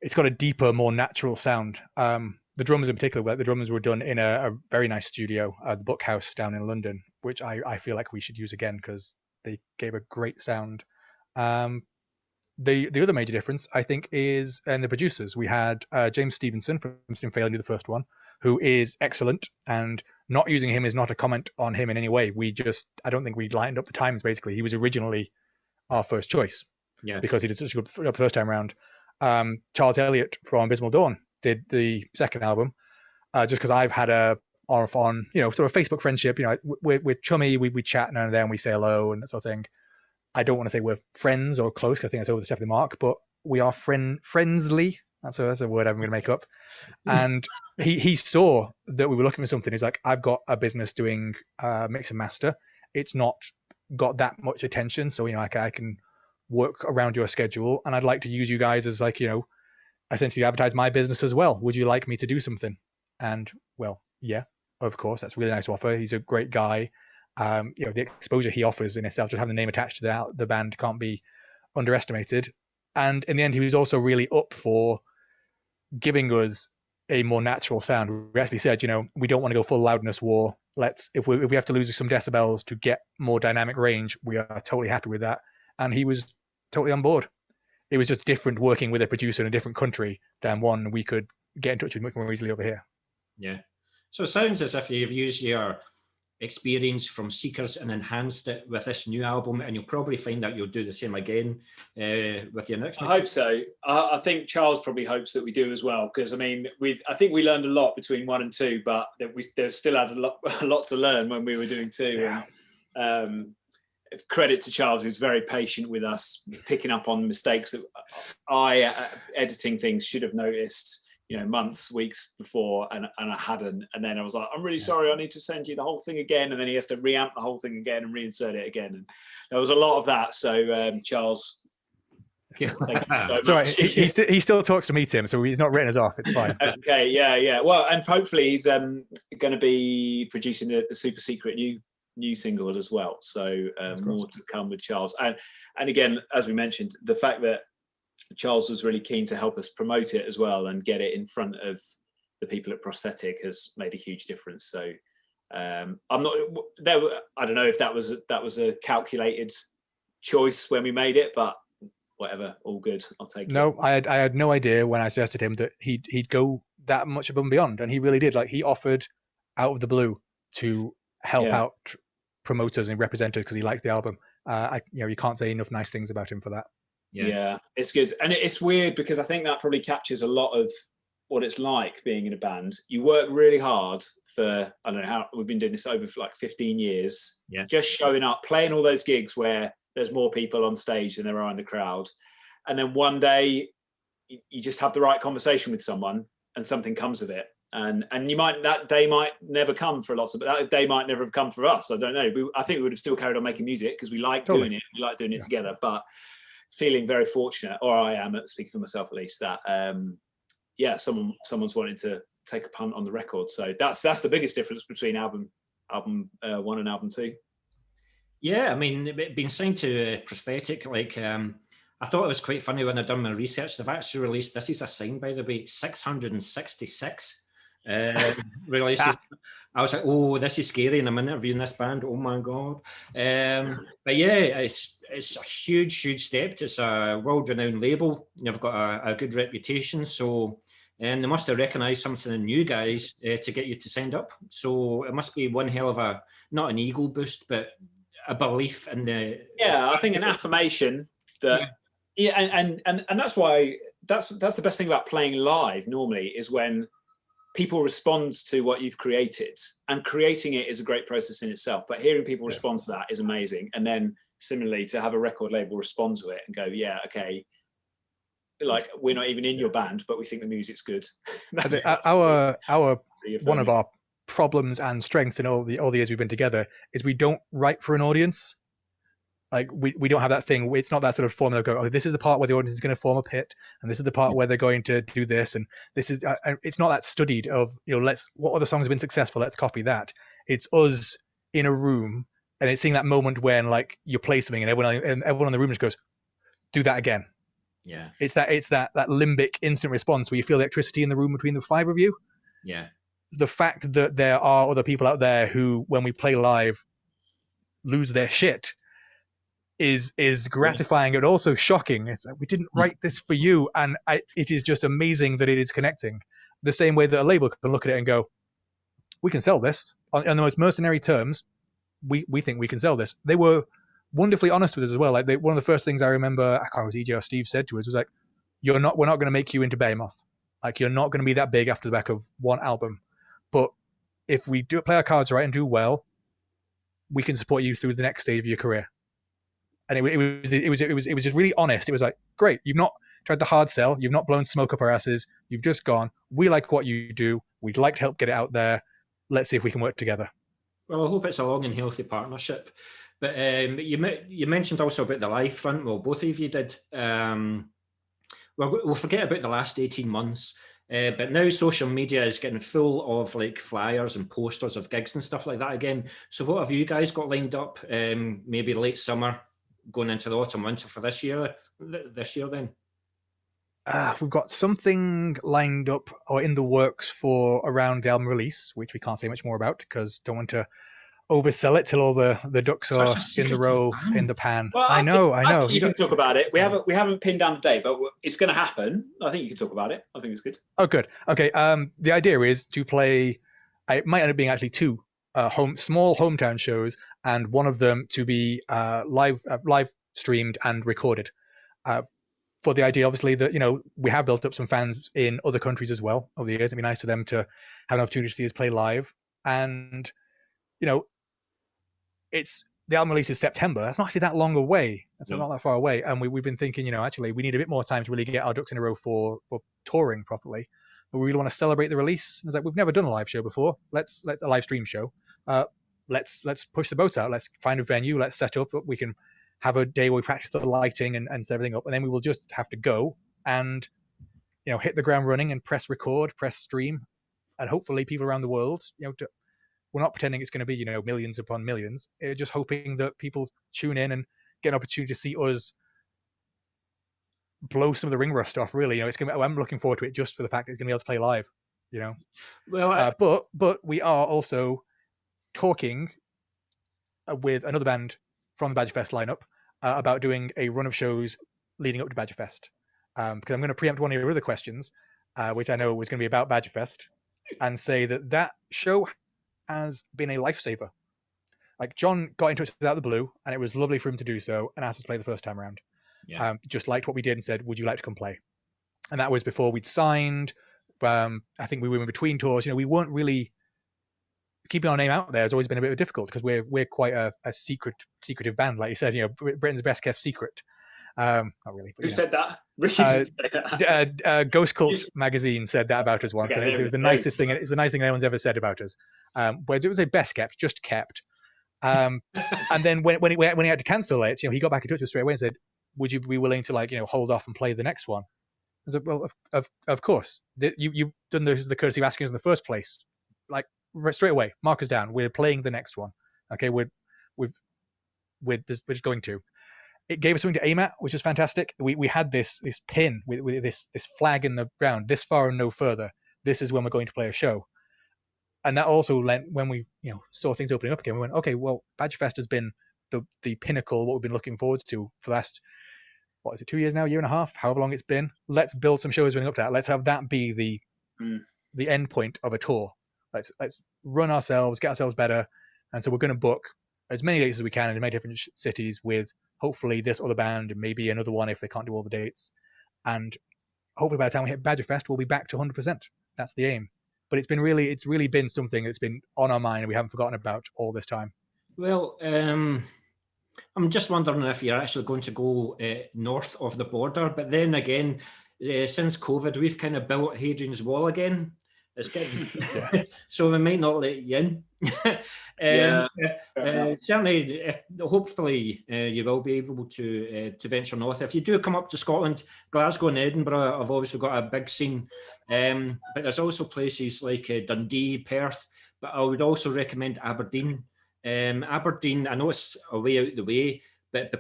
it's got a deeper, more natural sound. The drums in particular, the drums were done in a very nice studio, the Book House down in London, which I feel like we should use again because they gave a great sound. The other major difference, I think, is in the producers. We had James Stevenson from Sinfail, the first one, who is excellent, and not using him is not a comment on him in any way. I don't think we lined up the times, basically. He was originally our first choice because he did such a good first time round. Charles Elliott from Abysmal Dawn did the second album, just because I've had a on sort of Facebook friendship. We're chummy, we chat now and then, we say hello and that sort of thing. I don't want to say we're friends or close, because I think that's over the step of the mark, but we are friendly. That's a word I'm going to make up. And he saw that we were looking for something. He's like, I've got a business doing mix and master. It's not got that much attention, so I can work around your schedule, and I'd like to use you guys as essentially advertise my business as well. Would you like me to do something? And well, yeah, of course, that's a really nice offer. He's a great guy. The exposure he offers in itself, just having the name attached to the band, can't be underestimated. And in the end, he was also really up for giving us a more natural sound. We actually said, we don't want to go full loudness war. If we have to lose some decibels to get more dynamic range, we are totally happy with that. And he was totally on board. It was just different working with a producer in a different country than one we could get in touch with much more easily over here. Yeah. So it sounds as if you've used your experience from Seekers and enhanced it with this new album, and you'll probably find that you'll do the same again with your next one. I hope so. I think Charles probably hopes that we do as well, because I think we learned a lot between 1 and 2, but there still had a lot to learn when we were doing 2. Yeah. And credit to Charles, who's very patient with us, picking up on mistakes that I editing things should have noticed months, weeks before, and I hadn't. And then I was like, I'm really sorry, I need to send you the whole thing again. And then he has to reamp the whole thing again and reinsert it again. And there was a lot of that. So Charles, thank you so much. Sorry, he still talks to me, Tim, so he's not written us off. It's fine. Okay, yeah. Well, and hopefully he's going to be producing the super secret new single as well. So more to come with Charles. And again, as we mentioned, the fact that Charles was really keen to help us promote it as well and get it in front of the people at Prosthetic has made a huge difference. So I'm not there. I don't know if that was a calculated choice when we made it, but whatever, all good. I'll take it. No, I had no idea when I suggested him that he'd go that much above and beyond, and he really did. Like, he offered out of the blue to help out promoters and representatives because he liked the album. You can't say enough nice things about him for that. Yeah, it's good. And it's weird because I think that probably captures a lot of what it's like being in a band. You work really hard for, I don't know how, we've been doing this over for like 15 years. Yeah. Just showing up, playing all those gigs where there's more people on stage than there are in the crowd. And then one day you just have the right conversation with someone and something comes of it. And that day might never come for lots of, that day might never have come for us. I don't know. I think we would have still carried on making music because we like doing it. We like doing it together. But feeling very fortunate, or I am, speaking for myself at least, that someone's wanted to take a punt on the record. So that's the biggest difference between album 1 and album 2. Yeah, I mean, being signed to Prosthetic, I thought it was quite funny when I'd done my research. They've actually released, this is a sign, by the way, 666 releases. I was like, oh, this is scary, and I'm interviewing this band. Oh my god! But yeah, it's a huge step. It's a world-renowned label. You've got a good reputation, so they must have recognised something in you guys to get you to sign up. So it must be one hell of a, not an ego boost, but a belief in the. Yeah, I think an affirmation that. Yeah, and that's why that's the best thing about playing live. Normally, is when people respond to what you've created, and creating it is a great process in itself, but hearing people respond to that is amazing. And then similarly, to have a record label respond to it and go, yeah, okay, like, we're not even in your band, but we think the music's good. Our one of our problems and strengths in all the years we've been together is we don't write for an audience. Like, we don't have that thing. It's not that sort of formula. Go, oh, this is the part where the audience is going to form a pit, and this is the part where they're going to do this, and this is. It's not that studied of, what other songs have been successful. Let's copy that. It's us in a room, and it's seeing that moment when, like, you play something, and everyone in the room just goes, "Do that again." Yeah. It's that limbic instant response where you feel the electricity in the room between the 5 of you. Yeah. The fact that there are other people out there who, when we play live, lose their shit is gratifying and also shocking. It's like, we didn't write this for you, and it is just amazing that it is connecting. The same way that a label can look at it and go, we can sell this on the most mercenary terms. We think we can sell this. They were wonderfully honest with us as well. Like, one of the first things I remember, I can't remember if EJ or Steve said to us, was like, we're not going to make you into Behemoth. Like, you're not going to be that big after the back of one album, but if we do play our cards right and do well, we can support you through the next stage of your career. And it was just really honest. It was like, great, you've not tried the hard sell, you've not blown smoke up our asses, you've just gone, we like what you do, we'd like to help get it out there, let's see if we can work together. Well, I hope it's a long and healthy partnership. But you mentioned also about the live front. Well, both of you did. We'll forget about the last 18 months. But now social media is getting full of, like, flyers and posters of gigs and stuff like that again. So what have you guys got lined up? Maybe late summer, going into the autumn, winter for this year then? We've got something lined up or in the works for around the album release, which we can't say much more about because don't want to oversell it till all the ducks are in the row in the pan. Well, I know. You can talk about it. We haven't pinned down the date, but it's going to happen. I think you can talk about it. I think it's good. Oh, good. Okay. The idea is to play. It might end up being actually 2 small hometown shows, and one of them to be live streamed and recorded. For the idea, obviously, that we have built up some fans in other countries as well over the years. It'd be nice for them to have an opportunity to see us play live, and it's the album release is September. That's not actually that long away. That's not that far away. And we've been thinking, actually, we need a bit more time to really get our ducks in a row for touring properly. But we really want to celebrate the release. It's like, we've never done a live show before. Let's a live stream show. Let's push the boat out. Let's find a venue. Let's set up. We can have a day where we practice the lighting and set everything up, and then we will just have to go and hit the ground running and press record, press stream, and hopefully people around the world, we're not pretending it's going to be, millions upon millions. Just hoping that people tune in and get an opportunity to see us blow some of the ring rust off. Really, I'm looking forward to it just for the fact that it's going to be able to play live. Well, but we are also talking with another band from the Badgerfest lineup about doing a run of shows leading up to Badgerfest. Because I'm going to preempt one of your other questions, which I know was going to be about Badgerfest, and say that show has been a lifesaver. like John got in touch without the blue, and it was lovely for him to do so, and asked us to play the first time around. Yeah. Just liked what we did and said, "Would you like to come play?" And that was before we'd signed. I think we were in between tours. We weren't really keeping our name out there. Has always been a bit difficult because we're quite a secretive band, like you said. Britain's best kept secret. Not really. But, Who said that? Ricky didn't say that. Ghost Cult magazine said that about us once, Okay, and it was the nicest thing. It's the nicest thing anyone's ever said about us. But it was a best kept, just kept. And then when he had to cancel it, he got back in touch with us straight away and said, "Would you be willing to hold off and play the next one?" I said, "Well, of course. You've done the courtesy of asking us in the first place. Like straight away, mark us down. We're playing the next one. Okay, we're just going to." It gave us something to aim at, which is fantastic. We had this pin with this flag in the ground, this far and no further. This is when we're going to play a show. And that also lent, when we saw things opening up again, we went, okay, well, Badgerfest has been the pinnacle, what we've been looking forward to for the last, 2 years now, year and a half, however long it's been. Let's build some shows running up to that. Let's have that be the end point of a tour. Let's run ourselves, get ourselves better. And so we're going to book as many dates as we can in many different cities with hopefully this other band and maybe another one if they can't do all the dates. And hopefully by the time we hit Badgerfest, we'll be back to 100%. That's the aim. But it's really been something that's been on our mind and we haven't forgotten about all this time. Well, I'm just wondering if you're actually going to go north of the border. But then again, since COVID, we've kind of built Hadrian's Wall again. It's getting so we might not let you in. Certainly, hopefully you will be able to venture north. If you do come up to Scotland, Glasgow and Edinburgh have obviously got a big scene, but there's also places like Dundee, Perth. But I would also recommend Aberdeen. Aberdeen, I know it's a way out the way, but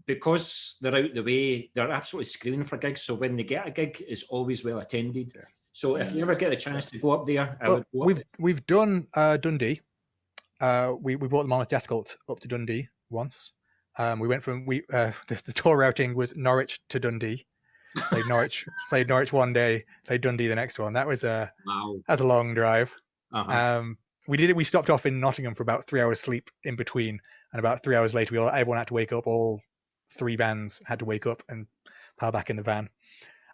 because they're out the way, they're absolutely screaming for gigs. So when they get a gig, it's always well attended. Yeah. So if you ever get a chance to go up there, I would go we've done Dundee. We brought the Monolith Cult up to Dundee once. We went from the tour routing was Norwich to Dundee. Played Norwich one day, played Dundee the next one. That was that's a long drive. We stopped off in Nottingham for about 3 hours sleep in between, and about 3 hours later everyone had to wake up. All 3 bands had to wake up and pile back in the van.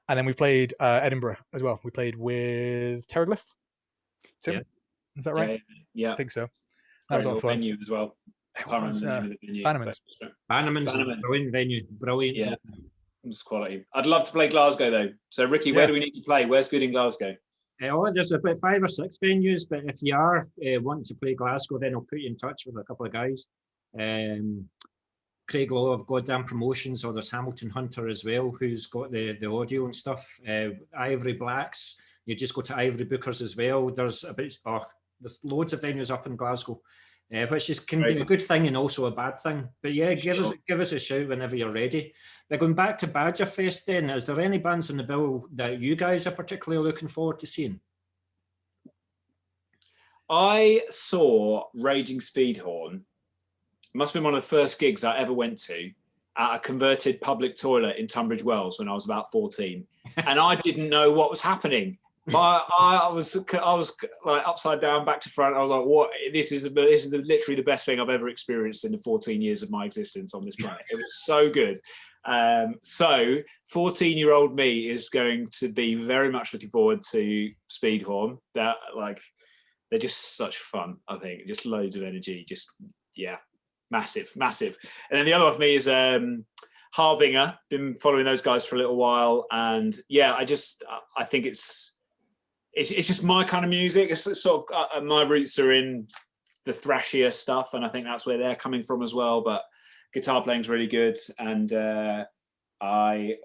And then we played Edinburgh as well. We played with Terraglyph. Tim, is that right? Yeah. I think so. That was a lot of fun. Venue as well. Bannerman's a brilliant venue. Brilliant. Yeah. It's quality. I'd love to play Glasgow though. So Ricky, where do we need to play? Where's good in Glasgow? There's about 5 or 6 venues, but if you are wanting to play Glasgow, then I'll put you in touch with a couple of guys. Craig Law of Goddamn Promotions, or there's Hamilton Hunter as well, who's got the audio and stuff. Ivory Blacks, you just go to Ivory Bookers as well. There's loads of venues up in Glasgow, which can be a good thing and also a bad thing. But yeah, give us a shout whenever you're ready. But going back to Badgerfest then, is there any bands in the bill that you guys are particularly looking forward to seeing? I saw Raging Speedhorn. Must have been one of the first gigs I ever went to at a converted public toilet in Tunbridge Wells when I was about 14, and I didn't know what was happening. I was like upside down, back to front. I was like, "What? This is literally the best thing I've ever experienced in the 14 years of my existence on this planet." It was so good. So 14-year-old me is going to be very much looking forward to Speedhorn. They're just such fun. I think just loads of energy. Massive. And then the other one for me is Harbinger. Been following those guys for a little while, and I think it's just my kind of music. It's sort of my roots are in the thrashier stuff, and I think that's where they're coming from as well. But guitar playing's really good, and I've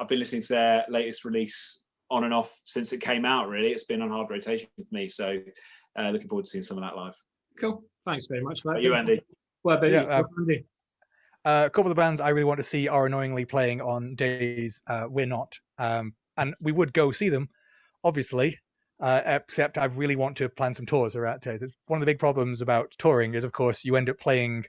been listening to their latest release on and off since it came out. Really, it's been on hard rotation for me. So looking forward to seeing some of that live. Cool. Thanks very much for that. You, Andy? What about you, Andy? A couple of the bands I really want to see are annoyingly playing on days we're not, and we would go see them, obviously. Except I really want to plan some tours around days. One of the big problems about touring is, of course, you end up playing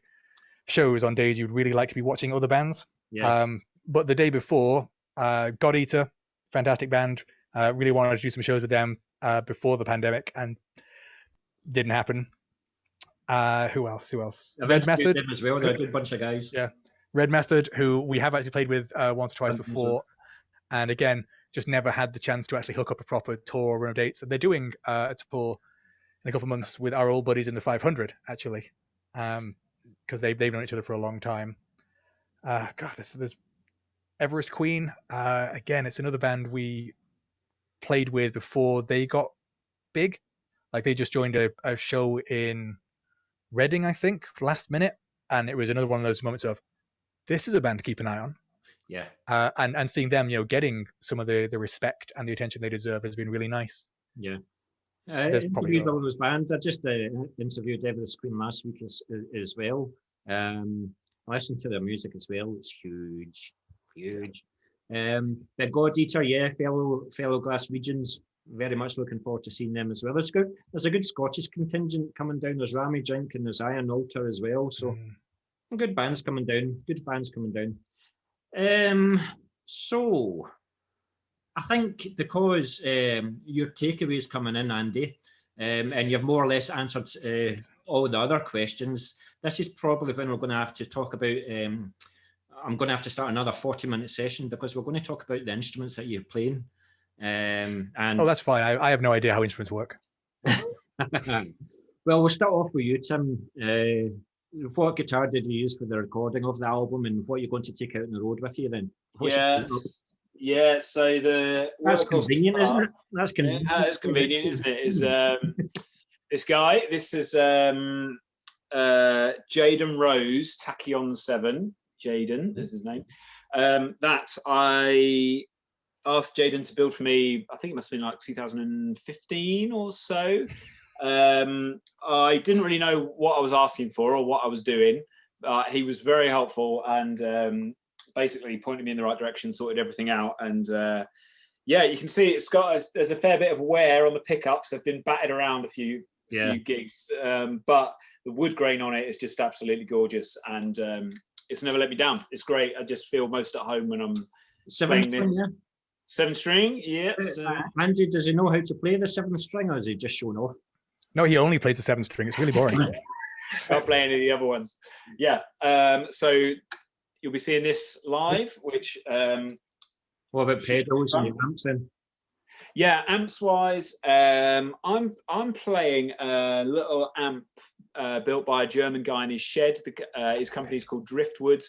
shows on days you'd really like to be watching other bands. Yeah. But the day before, God Eater, fantastic band, really wanted to do some shows with them before the pandemic, and didn't happen. Who else? Red Eventually Method them as well. They're a good bunch of guys. Yeah, Red Method, who we have actually played with once or twice before, and again, just never had the chance to actually hook up a proper tour run of dates. They're doing a tour in a couple of months with our old buddies in the 500, actually, because they've known each other for a long time. God, there's Everest Queen. Again, it's another band we played with before they got big. Like they just joined a show in Reading, I think, last minute, and it was another one of those moments of, this is a band to keep an eye on. Yeah. And seeing them, getting some of the respect and the attention they deserve has been really nice. Yeah. There's probably Interviewed all those bands. I just interviewed Everest Queen last week as well. I listened to their music as well. It's huge. The God Eater, yeah, fellow Glaswegians. Very much looking forward to seeing them as well. There's a good Scottish contingent coming down. There's Rami Drink and there's Iron Altar as well. So good bands coming down. So I think because your takeaways coming in, Andy, and you've more or less answered all the other questions, this is probably when we're going to have to talk about. I'm going to have to start another 40-minute session because we're going to talk about the instruments that you're playing. And that's fine. I have no idea how instruments work. Well, we'll start off with you, Tim. What guitar did you use for the recording of the album, and what are you going to take out on the road with you then? Yeah. So that's convenient, isn't it? That's convenient. Yeah, it's convenient, isn't it? Is this guy? This is Jaden Rose, Tachyon 7. Jaden is his name. That I asked Jaden to build for me. I think it must have been like 2015 or so. I didn't really know what I was asking for or what I was doing. He was very helpful and basically pointed me in the right direction, sorted everything out. And yeah, you can see there's a fair bit of wear on the pickups. They've been batted around a few gigs, but the wood grain on it is just absolutely gorgeous. And it's never let me down. It's great. I just feel most at home when I'm playing this. 7-string, yeah. Andy, does he know how to play the 7-string, or is he just showing off? No, he only plays the 7-string. It's really boring. Can't play any of the other ones. Yeah. So you'll be seeing this live, which. What about pedals and amps then? Yeah, amps wise, I'm playing a little amp built by a German guy in his shed. His company's called Driftwood.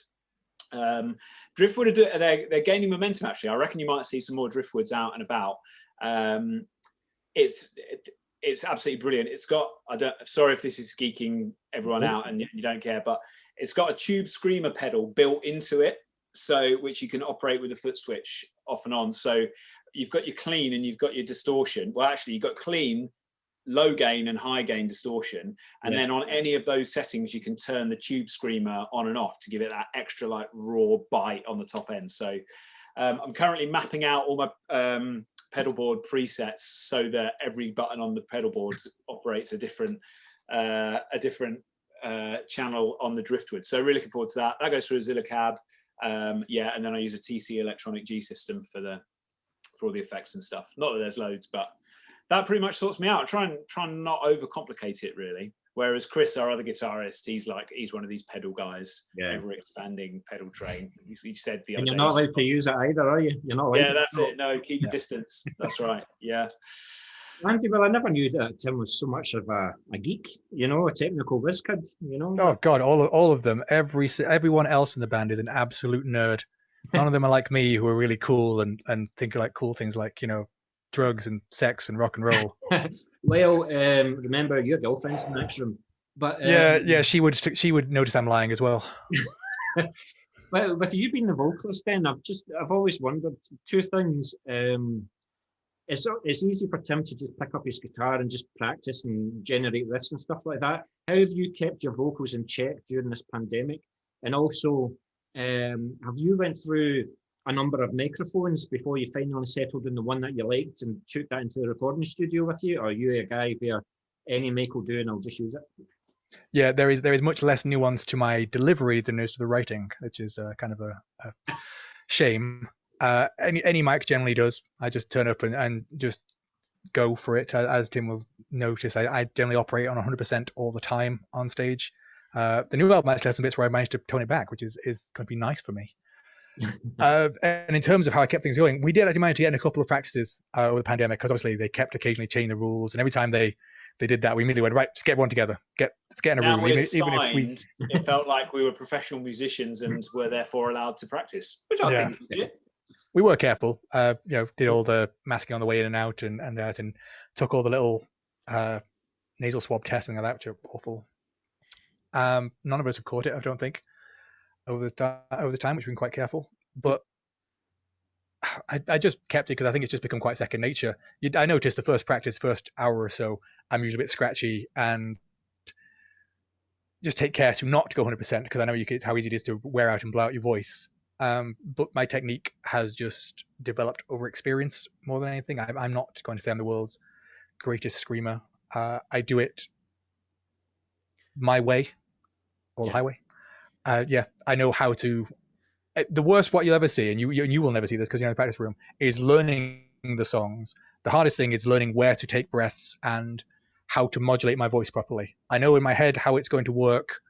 Driftwood they're gaining momentum actually. I reckon you might see some more Driftwoods out and about. It's absolutely brilliant. It's got sorry if this is geeking everyone out and you don't care, but it's got a tube screamer pedal built into it, so which you can operate with a foot switch off and on. So you've got your clean and you've got your distortion. Well, actually, you've got clean, low gain and high gain distortion. And then on any of those settings, you can turn the tube screamer on and off to give it that extra like raw bite on the top end. So I'm currently mapping out all my pedal board presets so that every button on the pedal board operates a different channel on the Driftwood. So really looking forward to that. That goes through a Zilla cab. And then I use a TC electronic G system for all the effects and stuff. Not that there's loads, but that pretty much sorts me out. Try and not overcomplicate it really. Whereas Chris, our other guitarist, he's one of these pedal guys, ever expanding pedal train. He said the other day. And you're not allowed to use it either, are you? You're not allowed. Yeah, that's it. No, keep your distance. That's right. Yeah. Andy, well, I never knew that Tim was so much of a geek, a technical whiz kid, Oh God, all of them. Everyone else in the band is an absolute nerd. None of them are like me, who are really cool and think like cool things like drugs and sex and rock and roll. Well, remember your girlfriend's in the next room, but she would notice I'm lying as well. Well, with you being the vocalist, then I've always wondered two things. It's easy for Tim to just pick up his guitar and just practice and generate riffs and stuff like that. How have you kept your vocals in check during this pandemic? And also, have you went through a number of microphones before you finally settled on the one that you liked and took that into the recording studio with you? Or are you a guy where any mic will do and I'll just use it? Yeah, there is much less nuance to my delivery than there is to the writing, which is kind of a shame. Any mic generally does. I just turn up and just go for it. As Tim will notice, I generally operate on 100% all the time on stage. The new album actually has some bits where I managed to tone it back, which is going to be nice for me. And in terms of how I kept things going, we did actually manage to get in a couple of practices over the pandemic, because obviously they kept occasionally changing the rules, and every time they did that, we immediately went, right, let's get everyone together, let's get in a room. We're Even signed, if we, it felt like we were professional musicians and were therefore allowed to practice, which I think is legit. We were careful, did all the masking on the way in and out, and took all the little nasal swab tests and all that, which are awful. None of us have caught it, I don't think, over the time, which we've been quite careful. But I just kept it because I think it's just become quite second nature. I noticed the first hour or so, I'm usually a bit scratchy, and just take care to not go 100%, because I know how easy it is to wear out and blow out your voice. But my technique has just developed over experience more than anything. I'm not going to say I'm the world's greatest screamer. I do it my way, or the highway. I know how to. The worst what you'll ever see, and you will never see this because you're in the practice room, is learning the songs. The hardest thing is learning where to take breaths and how to modulate my voice properly. I know in my head how it's going to work,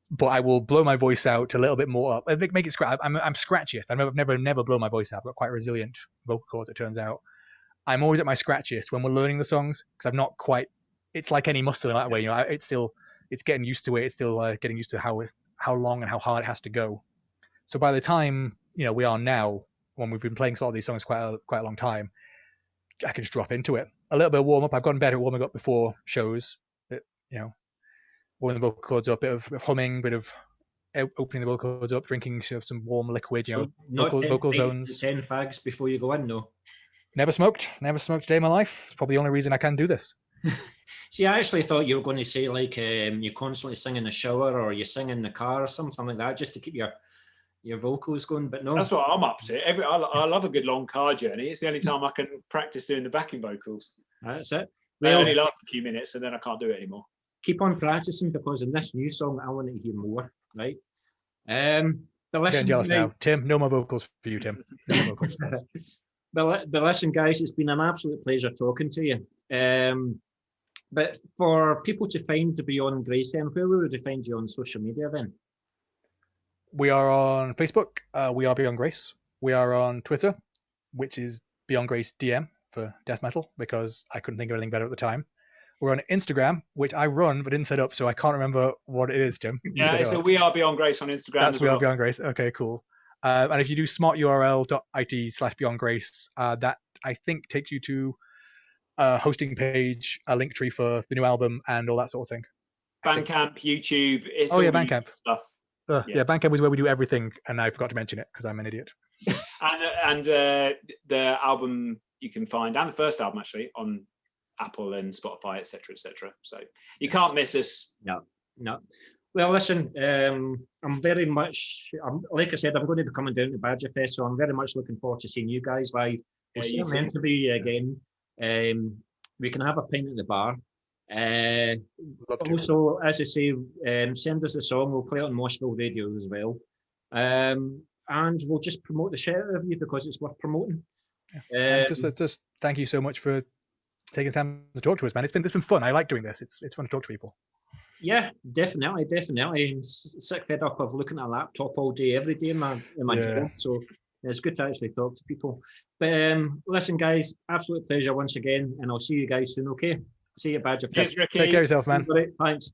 but I will blow my voice out a little bit more up. Make it scratch. I'm scratchiest. I've never blown my voice out. I've got quite resilient vocal cords, it turns out. I'm always at my scratchiest when we're learning the songs, because I'm not quite. It's like any muscle in that way. It's getting used to it. It's still getting used to how long and how hard it has to go. So by the time we are now, when we've been playing sort of these songs quite a long time, I can just drop into it. A little bit of warm up. I've gotten better at warming up before shows. Warming the vocal cords up, bit of humming, bit of opening the vocal cords up, drinking some warm liquid. Vocal zones. 10 fags before you go in, though. Never smoked a day in my life. It's probably the only reason I can do this. See, I actually thought you were going to say like you constantly sing in the shower or you sing in the car or something like that, just to keep your vocals going, but no. That's what I'm up to. I love a good long car journey. It's the only time I can practice doing the backing vocals. That's it. They only last a few minutes and then I can't do it anymore. Keep on practicing, because in this new song I want to hear more, right? I'm getting jealous now. Tim, no more vocals for you, Tim. No more vocals. But listen, guys, it's been an absolute pleasure talking to you. But for people to find Beyond Grace, then where would they find you on social media then? We are on Facebook. We are Beyond Grace. We are on Twitter, which is Beyond Grace DM for death metal, because I couldn't think of anything better at the time. We're on Instagram, which I run but didn't set up, so I can't remember what it is, Tim. Yeah, so We Are Beyond Grace on Instagram. That's We Are Beyond Grace. Okay, cool. And if you do smarturl.it/beyondgrace, that I think takes you to a hosting page, a link tree for the new album, and all that sort of thing. Bandcamp, YouTube. It's Bandcamp stuff. Yeah, Bandcamp is where we do everything, and I forgot to mention it because I'm an idiot. and the album you can find, and the first album actually, on Apple and Spotify, etc., etc. So you can't miss us. No. Well, listen, I'm very much, like I said, I'm going to be coming down to Badgerfest, so I'm very much looking forward to seeing you guys live. We'll see you meant to be again. We can have a pint at the bar. Also, as I say, send us a song. We'll play it on Moshville Radio as well. And we'll just promote the shit out of you because it's worth promoting. Just thank you so much for taking time to talk to us, man. It's been fun. I like doing this. It's fun to talk to people. Yeah, definitely. I'm sick fed up of looking at a laptop all day, every day in my job. So it's good to actually talk to people. But listen, guys, absolute pleasure once again, and I'll see you guys soon. Okay, see you at Badgerfest. Cheers, Ricky. Take care of yourself, man. Thanks.